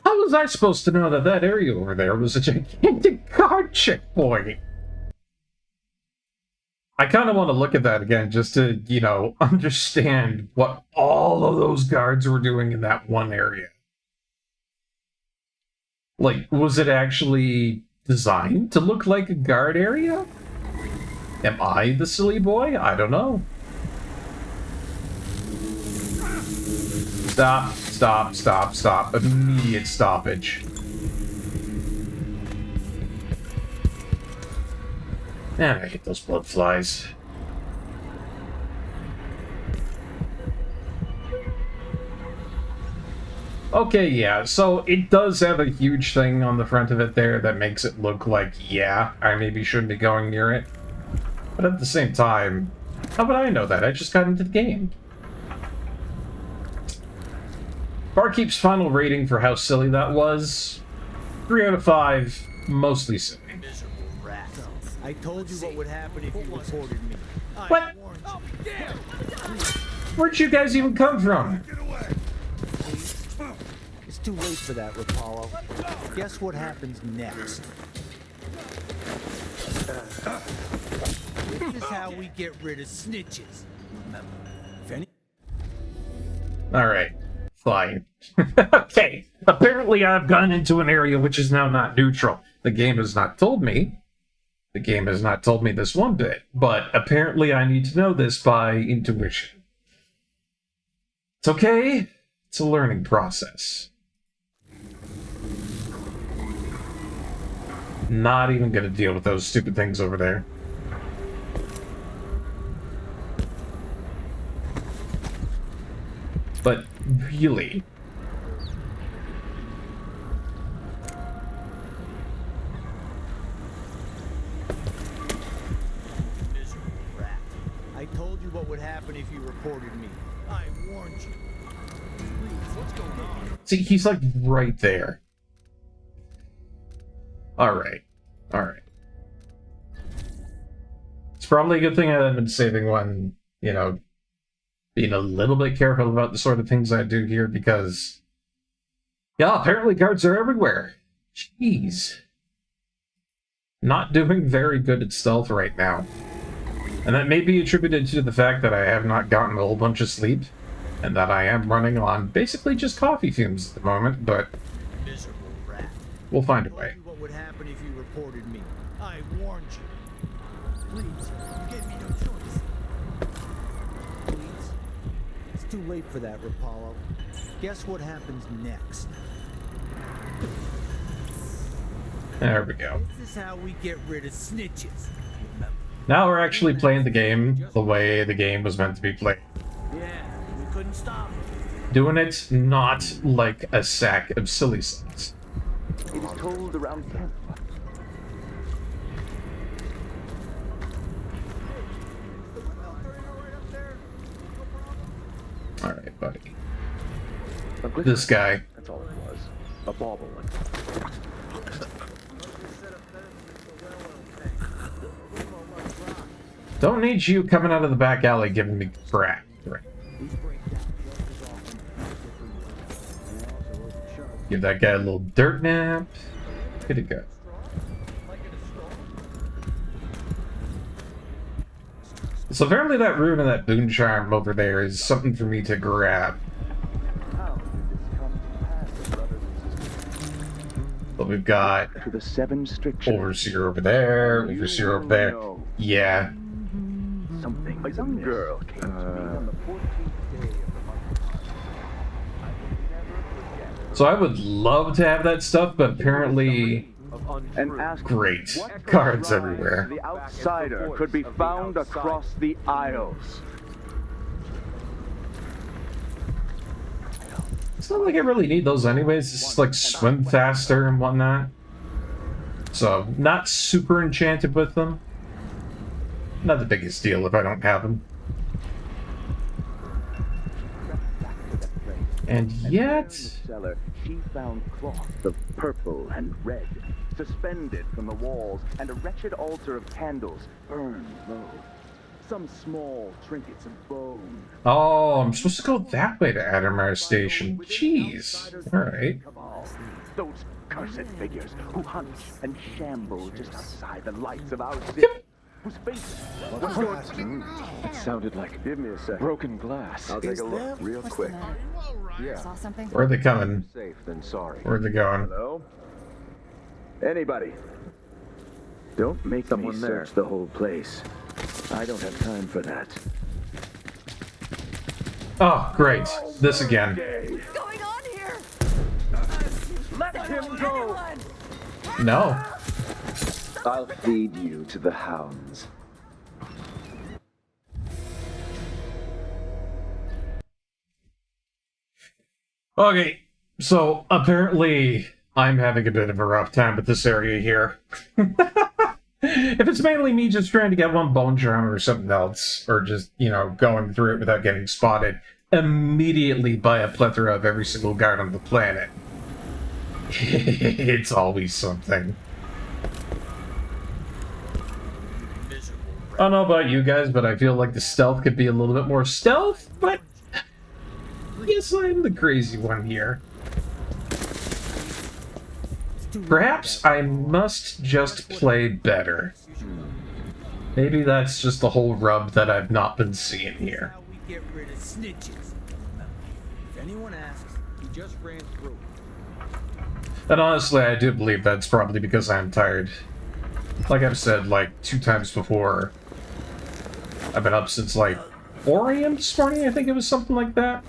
How was I supposed to know that that area over there was a gigantic guard checkpoint? I kind of want to look at that again just to, you know, understand what all of those guards were doing in that one area. Like, was it actually designed to look like a guard area? Am I the silly boy? I don't know. Stop, stop, stop, stop. Immediate stoppage. Man, I hate those blood flies. Okay, yeah, so it does have a huge thing on the front of it there that makes it look like, yeah, I maybe shouldn't be going near it. But at the same time, how would I know that? I just got into the game. Barkeep's final rating for how silly that was, 3 out of 5, mostly silly. I told you what would happen if you reported me. What? Where'd you guys even come from? It's too late for that, Rapallo. Guess what happens next? This is how we get rid of snitches. Remember, Alright, fine. Okay, apparently I've gone into an area which is now not neutral. The game has not told me. The game has not told me this one bit, but apparently I need to know this by intuition. It's okay. It's a learning process. Not even gonna deal with those stupid things over there. But really... I told you what would happen if you reported me. I warned you. Please, what's going on? See, he's like right there. Alright. Alright. It's probably a good thing I've been saving one, you know, being a little bit careful about the sort of things I do here because, yeah, apparently guards are everywhere. Jeez. Not doing very good at stealth right now. And that may be attributed to the fact that I have not gotten a whole bunch of sleep, and that I am running on basically just coffee fumes at the moment, but we'll find a way. What would happen if you reported me? I warned you. Please, you gave me no choice. Please. It's too late for that, Rapallo. Guess what happens next? There we go. This is how we get rid of snitches. Now we're actually playing the game the way the game was meant to be played. Yeah, we couldn't stop it. Doing it not like a sack of silly sauce. It is told around campfire. Alright, buddy. This guy. That's all it was. A bobolink. Don't need you coming out of the back alley giving me crap. Right. Give that guy a little dirt nap. Good to go. So apparently that rune and that boon charm over there is something for me to grab. But we've got Overseer over there, Overseer over there. Yeah. Something. A young girl came to me on the 14th day of the month. I will never forget. So I would love to have that stuff, but apparently... Great. Cards everywhere. The outsider could be found across the Isles. It's not like I really need those anyways. It's just like swim faster and whatnot. So, not super enchanted with them. Not the biggest deal if I don't have them. And yet... She found cloth of purple and red, suspended from the walls, and a wretched altar of candles burned low. Some small trinkets of bone. Oh, I'm supposed to go that way to Adamar Station. Jeez. Alright. Those cursed figures who hunt and shamble just outside the lights of our city. Whose faces? What's going on? It sounded like, give me a sec, broken glass. I'll take a look real quick. Yeah. Saw something? Where are they coming? Safe, then sorry. Where are they going? Hello? Anybody? Don't make someone search the whole place. I don't have time for that. Oh, great. This again. What's going on here? Let him go! No. I'll feed you to the hounds. Okay, so apparently I'm having a bit of a rough time with this area here. If it's mainly me just trying to get one bone charm or something else, or just, you know, going through it without getting spotted, immediately buy a plethora of every single guard on the planet. It's always something. I don't know about you guys, but I feel like the stealth could be a little bit more stealth, but I guess I'm the crazy one here. Perhaps I must just play better. Maybe that's just the whole rub that I've not been seeing here. Get rid of snitches. If anyone asks, he just ran through. And honestly, I do believe that's probably because I'm tired. Like I've said, like, 2 times before, I've been up since, like, 4 AM this morning, I think it was something like that.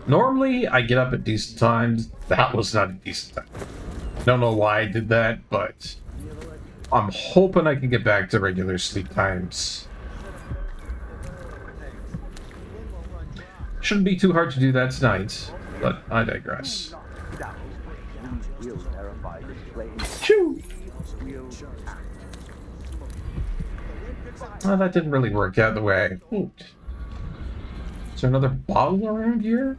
Normally, I get up at decent times. That was not a decent time. Don't know why I did that, but I'm hoping I can get back to regular sleep times. Shouldn't be too hard to do that tonight, but I digress. Shoo! Oh, that didn't really work out the way I hoped. Is there another bottle around here?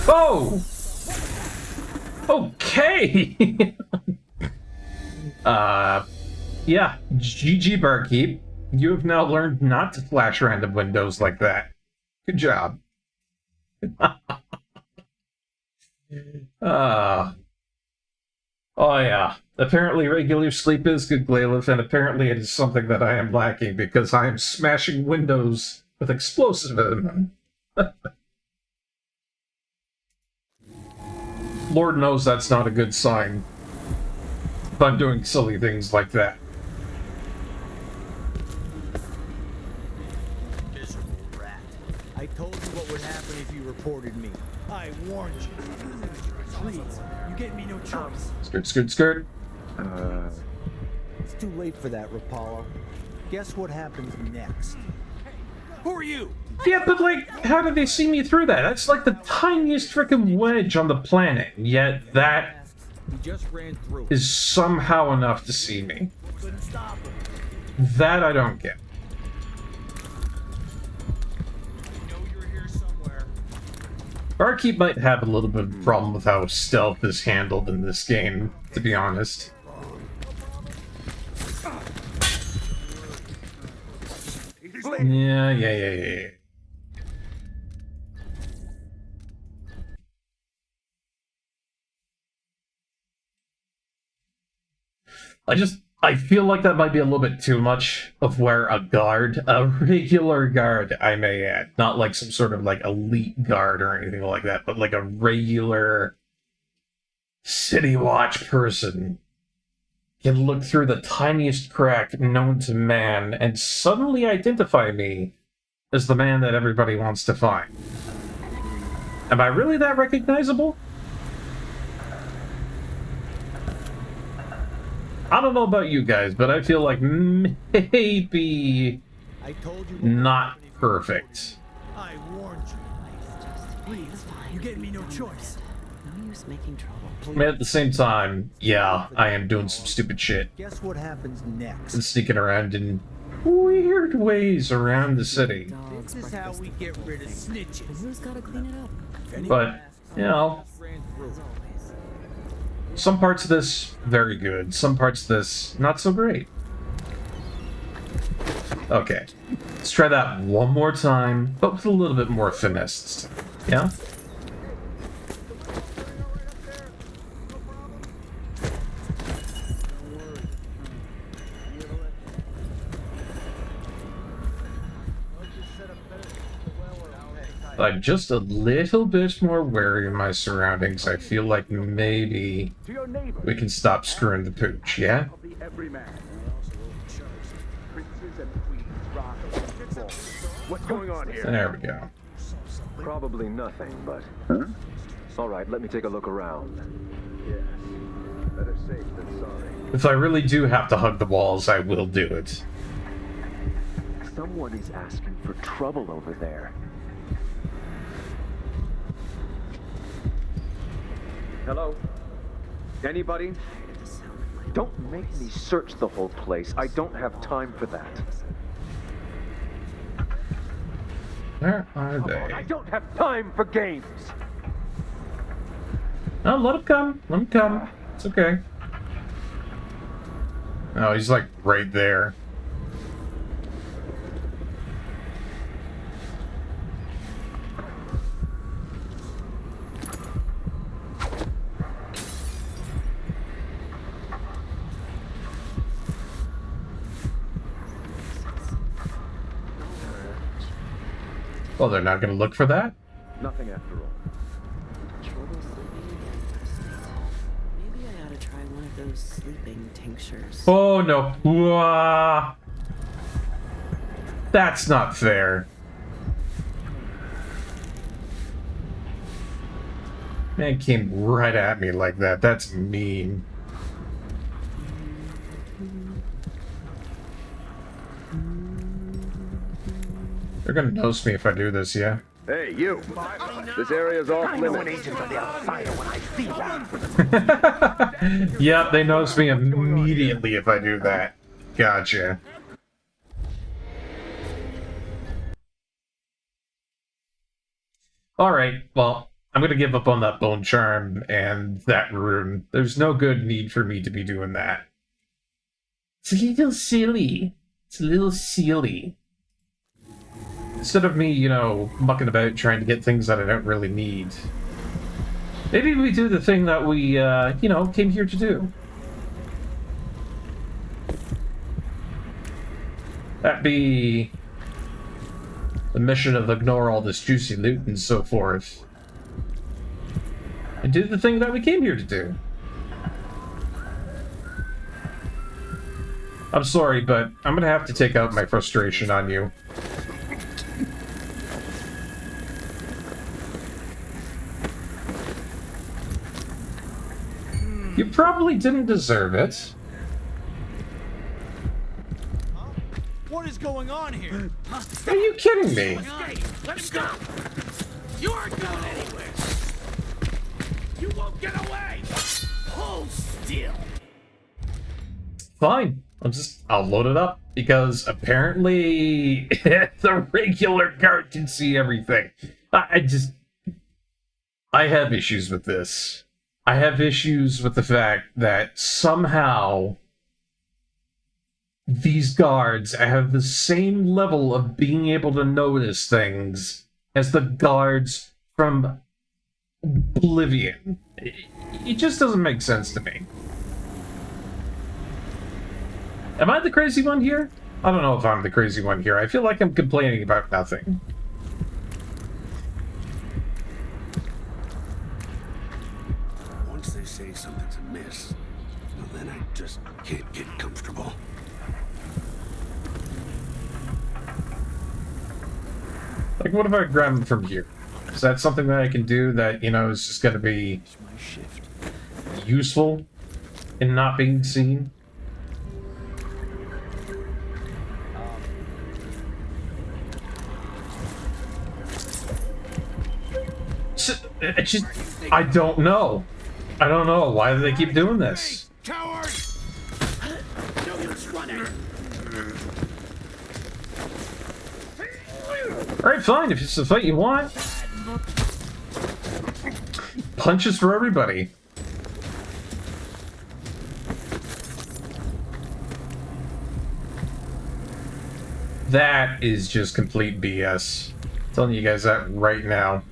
Oh! Okay! Yeah, GG Barkeep. You have now learned not to flash random windows like that. Good job. Oh yeah. Apparently regular sleep is good, Glalith, and apparently it is something that I am lacking because I am smashing windows with explosive in them. Lord knows that's not a good sign if I'm doing silly things like that. Miserable rat. I told you what would happen if you reported me. I warned you. Please, you gave me no choice. Skirt, skirt, skirt. It's too late for that, Rapallo. Guess what happens next? Who are you? Yeah, but like, how did they see me through that? That's like the tiniest freaking wedge on the planet, yet that is somehow enough to see me. That I don't get. Barkeep might have a little bit of a problem with how stealth is handled in this game, to be honest. Yeah. I feel like that might be a little bit too much of where a regular guard, I may add, not like some sort of like elite guard or anything like that, but like a regular City Watch person can look through the tiniest crack known to man and suddenly identify me as the man that everybody wants to find. Am I really that recognizable? I don't know about you guys, but I feel like maybe not perfect. I warned you. Please, you gave me no choice. No use making trouble. At the same time, yeah, I am doing some stupid shit. Guess what happens next? And sneaking around in weird ways around the city. This is how we get rid of snitches. Who's gotta clean it up? But, you know, some parts of this, very good. Some parts of this, not so great. Okay. Let's try that one more time, but with a little bit more finesse this time. Yeah? I'm just a little bit more wary of my surroundings. I feel like maybe we can stop screwing the pooch, yeah? What's going on here? There we go. Probably nothing, but... Huh? All right, let me take a look around. Yes. Better safe than sorry. If I really do have to hug the walls, I will do it. Someone is asking for trouble over there. Hello? Anybody? Don't make me search the whole place. I don't have time for that. Where are they? I don't have time for games. No, let him come. Let him come. It's okay. Oh, he's like right there. Well, they're not going to look for that? Nothing after all. Maybe I ought to try one of those sleeping tinctures. Oh, no. Wah. That's not fair. Man came right at me like that. That's mean. They're gonna notice me if I do this, yeah? Hey, you! This area's off limits. Agents on the outside when I see one. Yep, they notice me immediately if I do that. Gotcha. Alright, well, I'm gonna give up on that bone charm and that rune. There's no good need for me to be doing that. It's a little silly. It's a little silly. Instead of me, you know, mucking about trying to get things that I don't really need. Maybe we do the thing that we, you know, came here to do. That be the mission of ignore all this juicy loot and so forth. And do the thing that we came here to do. I'm sorry, but I'm gonna have to take out my frustration on you. You probably didn't deserve it. What is going on here? Are you kidding me? Let him go! You aren't going anywhere! You won't get away! Hold still! Fine. I'll load it up, because apparently the regular guard can see everything. I have issues with this. I have issues with the fact that somehow these guards have the same level of being able to notice things as the guards from Oblivion. It just doesn't make sense to me. Am I the crazy one here? I don't know if I'm the crazy one here. I feel like I'm complaining about nothing. Once they say something's amiss, well, then I just can't get comfortable. Like, what if I grab him from here? Is that something that I can do that, you know, is just going to be useful in not being seen? I don't know. I don't know. Why do they keep doing this? Coward! No use running. Alright, fine. If it's the fight you want. Punches for everybody. That is just complete BS. I'm telling you guys that right now.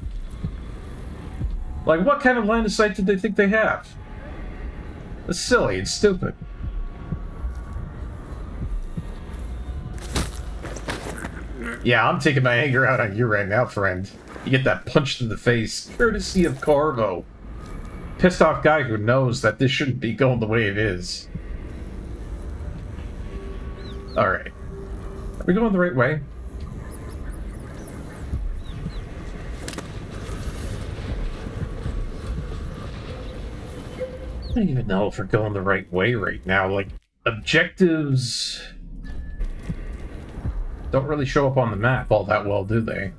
Like, what kind of line of sight did they think they have? It's silly. It's stupid. Yeah, I'm taking my anger out on you right now, friend. You get that punch to the face, courtesy of Corvo. Pissed off guy who knows that this shouldn't be going the way it is. Alright. Are we going the right way? I don't even know if we're going the right way right now. Like, objectives don't really show up on the map all that well, do they?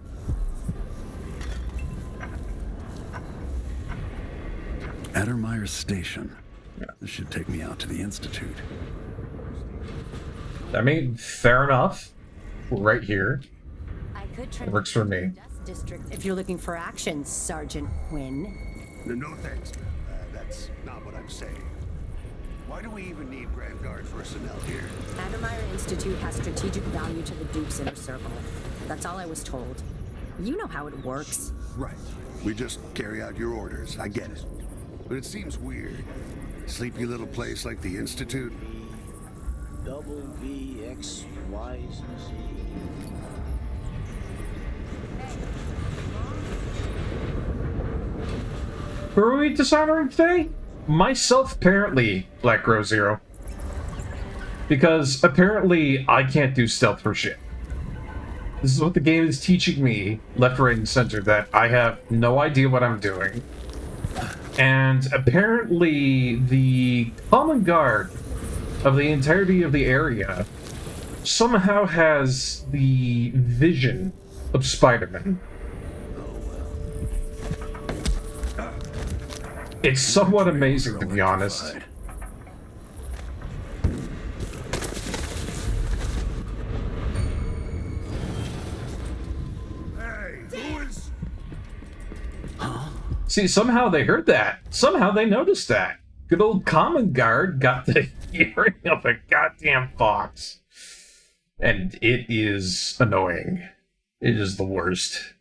Addermeyer Station. This should take me out to the Institute. I mean, fair enough. We're right here. I could It works for me. Dust District if you're looking for action, Sergeant Quinn. No thanks. That's not what I'm saying. Why do we even need Grand Guard personnel here? Addermeyer Institute has strategic value to the Duke's inner circle. That's all I was told. You know how it works. Right. We just carry out your orders. I get it. But it seems weird. Sleepy little place like the Institute. Double V, X, Y, Z. Who are we dishonoring today? Myself, apparently, Black Rose Zero. Because apparently I can't do stealth for shit. This is what the game is teaching me, left, right, and center, that I have no idea what I'm doing. And apparently the common guard of the entirety of the area somehow has the vision of Spider-Man. It's somewhat amazing, to be honest. See, somehow they heard that. Somehow they noticed that. Good old common guard got the hearing of a goddamn fox. And it is annoying. It is the worst.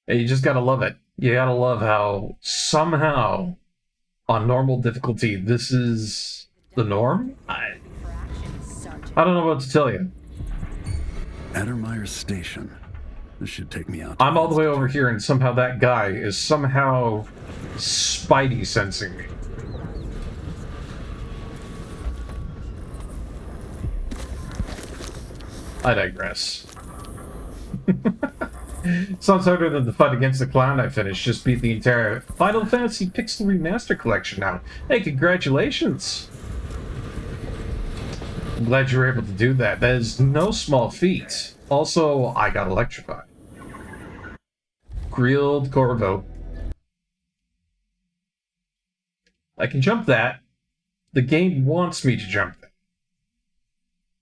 And you just gotta love it. You gotta love how somehow, on normal difficulty, this is the norm? I don't know what to tell you. Addermeyer Station. This should take me out. I'm all the way over here, and somehow that guy is somehow spidey sensing me. I digress. Sounds harder than the fight against the clown I finished. Just beat the entire Final Fantasy Pixel Remaster collection now. Hey, congratulations! I'm glad you were able to do that. That is no small feat. Also, I got electrified. Grilled Corvo. I can jump that. The game wants me to jump that.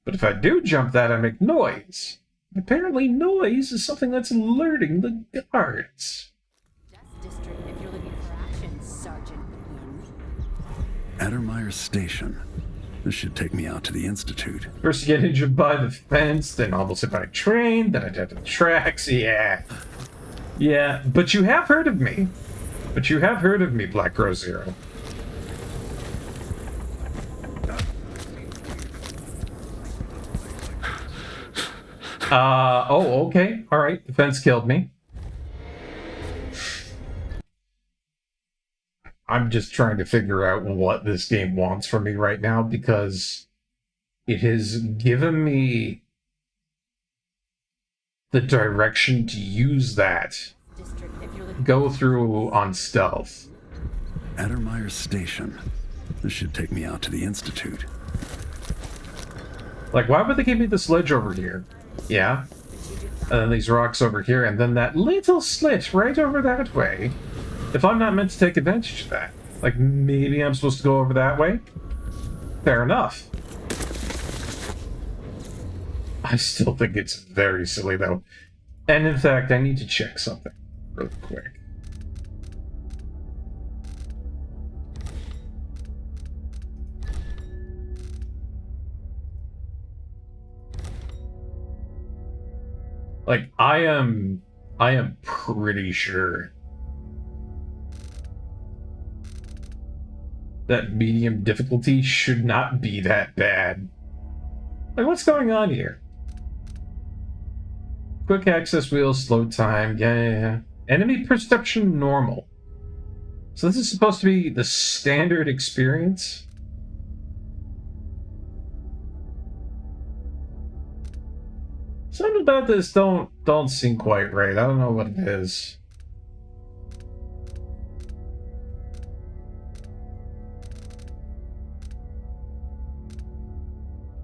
But if I do jump that, I make noise. Apparently noise is something that's alerting the guards. District if you're looking for action, Sergeant Quinn. Addermeyer Station. This should take me out to the Institute. First you get injured by the fence, then almost hit by a train, then I died to the tracks, yeah. Yeah, but you have heard of me. But you have heard of me, Black Rose Zero. Oh, okay. Alright, the fence killed me. I'm just trying to figure out what this game wants from me right now, because it has given me the direction to use that. Go through on stealth. Addermeyer Station. This should take me out to the Institute. Like, why would they give me this ledge over here? Yeah. And then these rocks over here, and then that little slit right over that way. If I'm not meant to take advantage of that. Like, maybe I'm supposed to go over that way? Fair enough. I still think it's very silly, though. And in fact, I need to check something real quick. Like, I am pretty sure that medium difficulty should not be that bad. Like, what's going on here? Quick access wheels, slow time, yeah. Enemy perception normal. So this is supposed to be the standard experience? Something about this don't seem quite right. I don't know what it is.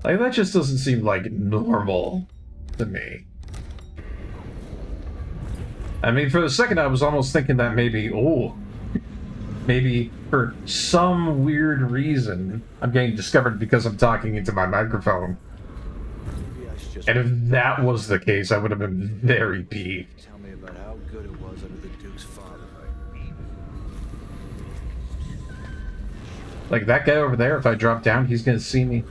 Like, that just doesn't seem like normal to me. I mean, for a second I was almost thinking that maybe, maybe for some weird reason I'm getting discovered because I'm talking into my microphone. And if that was the case, I would have been very peeved. Tell me about how good it was under the Duke's father. Like, that guy over there, if I drop down, he's gonna see me.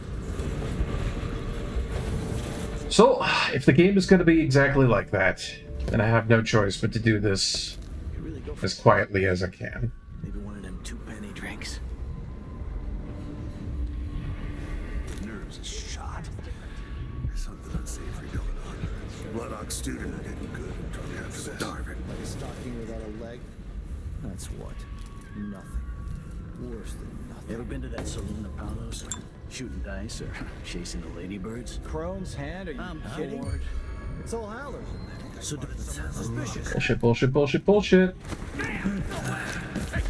So, if the game is gonna be exactly like that, then I have no choice but to do this as quietly as I can. Maybe one of them 2-penny drinks. Nerves are shot. There's something unsavory going on. Blood-Ox student are getting good and drunk after starving. Like a stocking without a leg? That's what? Nothing. Worse than nothing. Ever been to that saloon of Palos? Shooting dice or chasing the ladybirds? Crone's hand? Are you kidding? bored. It's all howlers in there. So Suspicious. Bullshit, bullshit, bullshit, bullshit.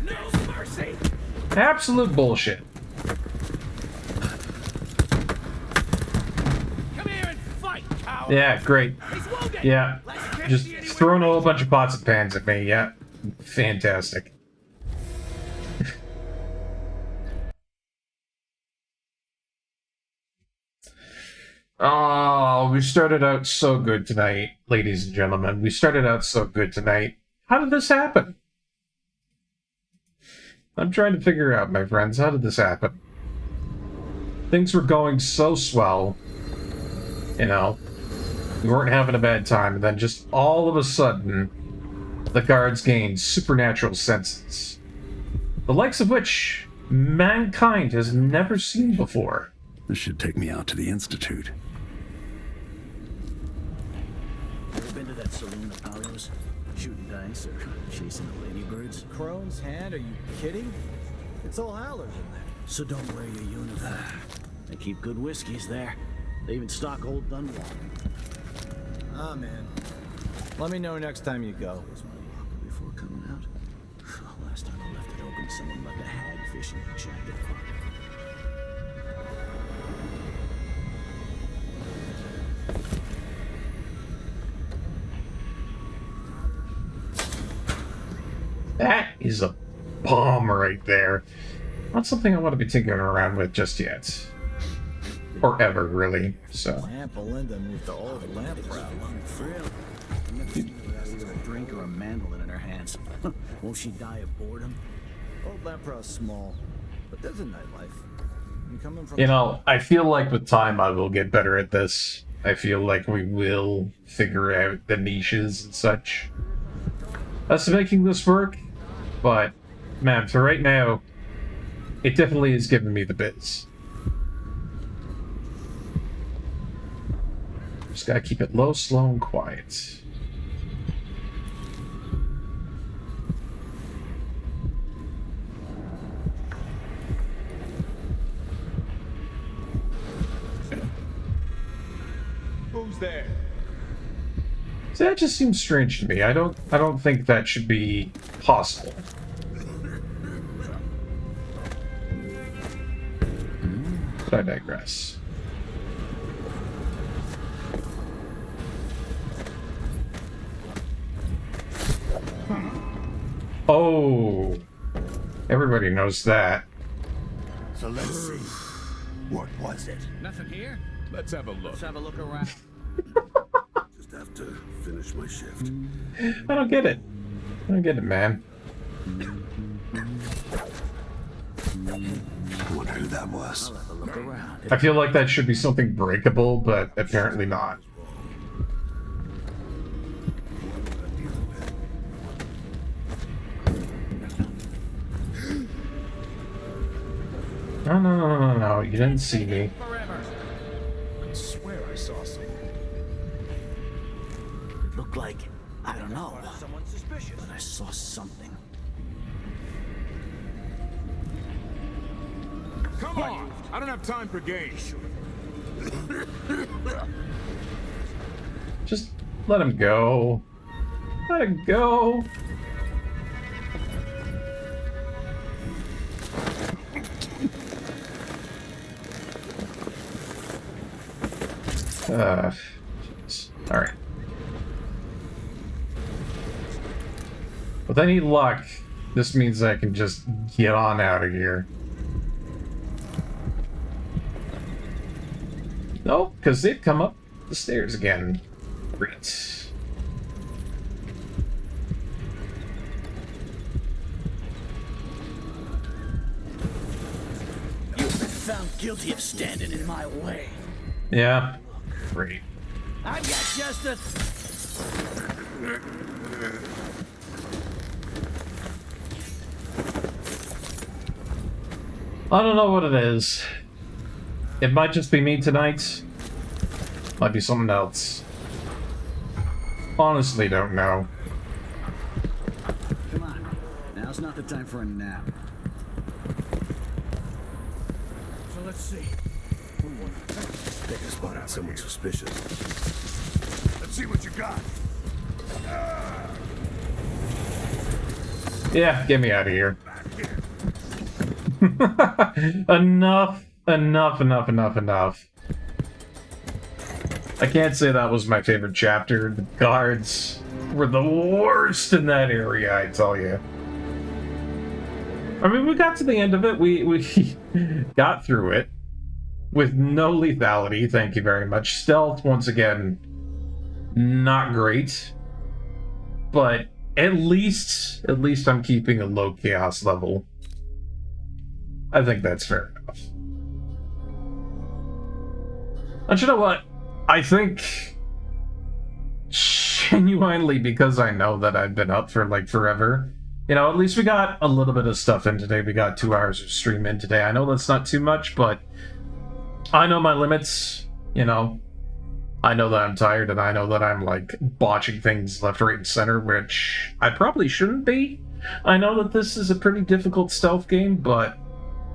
No mercy. Absolute bullshit. Come here and fight, coward. Yeah, great. Yeah, just throwing a whole bunch of pots and pans at me. Yeah, fantastic. Oh, we started out so good tonight, ladies and gentlemen. We started out so good tonight. How did this happen? I'm trying to figure out, my friends, how did this happen? Things were going so swell. You know, we weren't having a bad time, and then just all of a sudden, the guards gained supernatural senses. The likes of which mankind has never seen before. This should take me out to the Institute. Ever been to that saloon of Palos? Shooting dice or chasing the ladybirds? Crone's hand? Are you kidding? It's all howlers in there. So don't wear your uniform. They keep good whiskeys there. They even stock Old Dunwall. Ah, man. Let me know next time you go. Before coming out. Last time I left it open, someone left a hagfish in the jacket pocket. That is a bomb right there. Not something I want to be tinkering around with just yet. Or ever, really, so. Aunt Belinda moved the old lamp route. For real? I've never seen her without either a drink or a mandolin in her hands. Won't she die of boredom? Old lamp route's small, but there's a nightlife. You coming from? You know, I feel like with time I will get better at this. I feel like we will figure out the niches and such. That's making this work, but man, for right now, it definitely is giving me the biz. Just gotta keep it low, slow, and quiet. Who's there? See, that just seems strange to me. I don't think that should be possible. But I digress. Oh, everybody knows that. So let's see. What was it? Nothing here? Let's have a look. Let's have a look around. Just have to finish my shift. I don't get it. I don't get it, man. I wonder who that was. I'll have a look around. I feel like that should be something breakable, but apparently not. No, you didn't see me. I swear I saw something. It looked like, I don't know, someone suspicious. But I saw something. Come on! I don't have time for games. Just let him go. Let him go. Alright. With any luck, this means I can just get on out of here. No, because they've come up the stairs again. Great. You've been found guilty of standing in my way. Yeah. Great. I've got just a... I don't know what it is. It might just be me tonight. Might be something else. Honestly, don't know. Come on. Now's not the time for a nap. So let's see. Think I spotted someone suspicious. Let's see what you got. Yeah, get me out of here. Enough. I can't say that was my favorite chapter. The guards were the worst in that area, I tell you. I mean, we got to the end of it. We got through it with no lethality, thank you very much. Stealth, once again, not great. But at least I'm keeping a low chaos level. I think that's fair enough. And you know what? I think genuinely, because I know that I've been up for like forever, you know, at least we got a little bit of stuff in today. We got 2 hours of stream in today. I know that's not too much, but I know my limits, you know. I know that I'm tired, and I know that I'm like botching things left, right, and center, which I probably shouldn't be. I know that this is a pretty difficult stealth game, but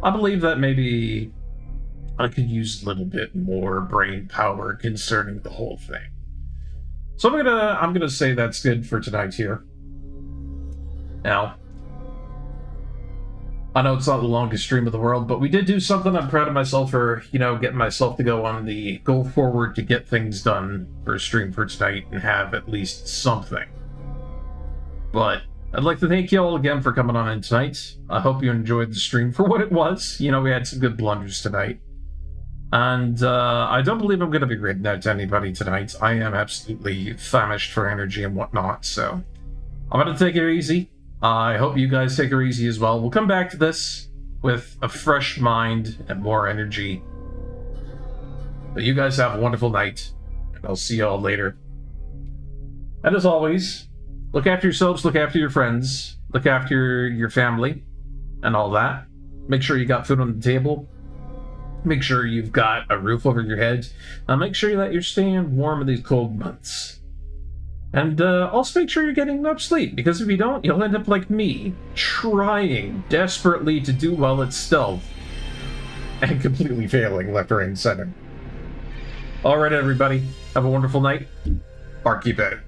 I believe that maybe I could use a little bit more brain power concerning the whole thing. So I'm gonna say that's good for tonight here. Now, I know it's not the longest stream of the world, but we did do something. I'm proud of myself for, you know, getting myself to go on the go forward to get things done for a stream for tonight and have at least something. But I'd like to thank you all again for coming on in tonight. I hope you enjoyed the stream for what it was. You know, we had some good blunders tonight. And I don't believe I'm going to be grading out to anybody tonight. I am absolutely famished for energy and whatnot, so I'm going to take it easy. I hope you guys take it easy as well. We'll come back to this with a fresh mind and more energy. But you guys have a wonderful night, and I'll see you all later. And as always, look after yourselves, look after your friends, look after your family, and all that. Make sure you got food on the table. Make sure you've got a roof over your head. Make sure that you're staying warm in these cold months. And also make sure you're getting enough sleep, because if you don't, you'll end up like me, trying desperately to do well at stealth, and completely failing left, right, and center. Alright, everybody. Have a wonderful night. Barkeep out.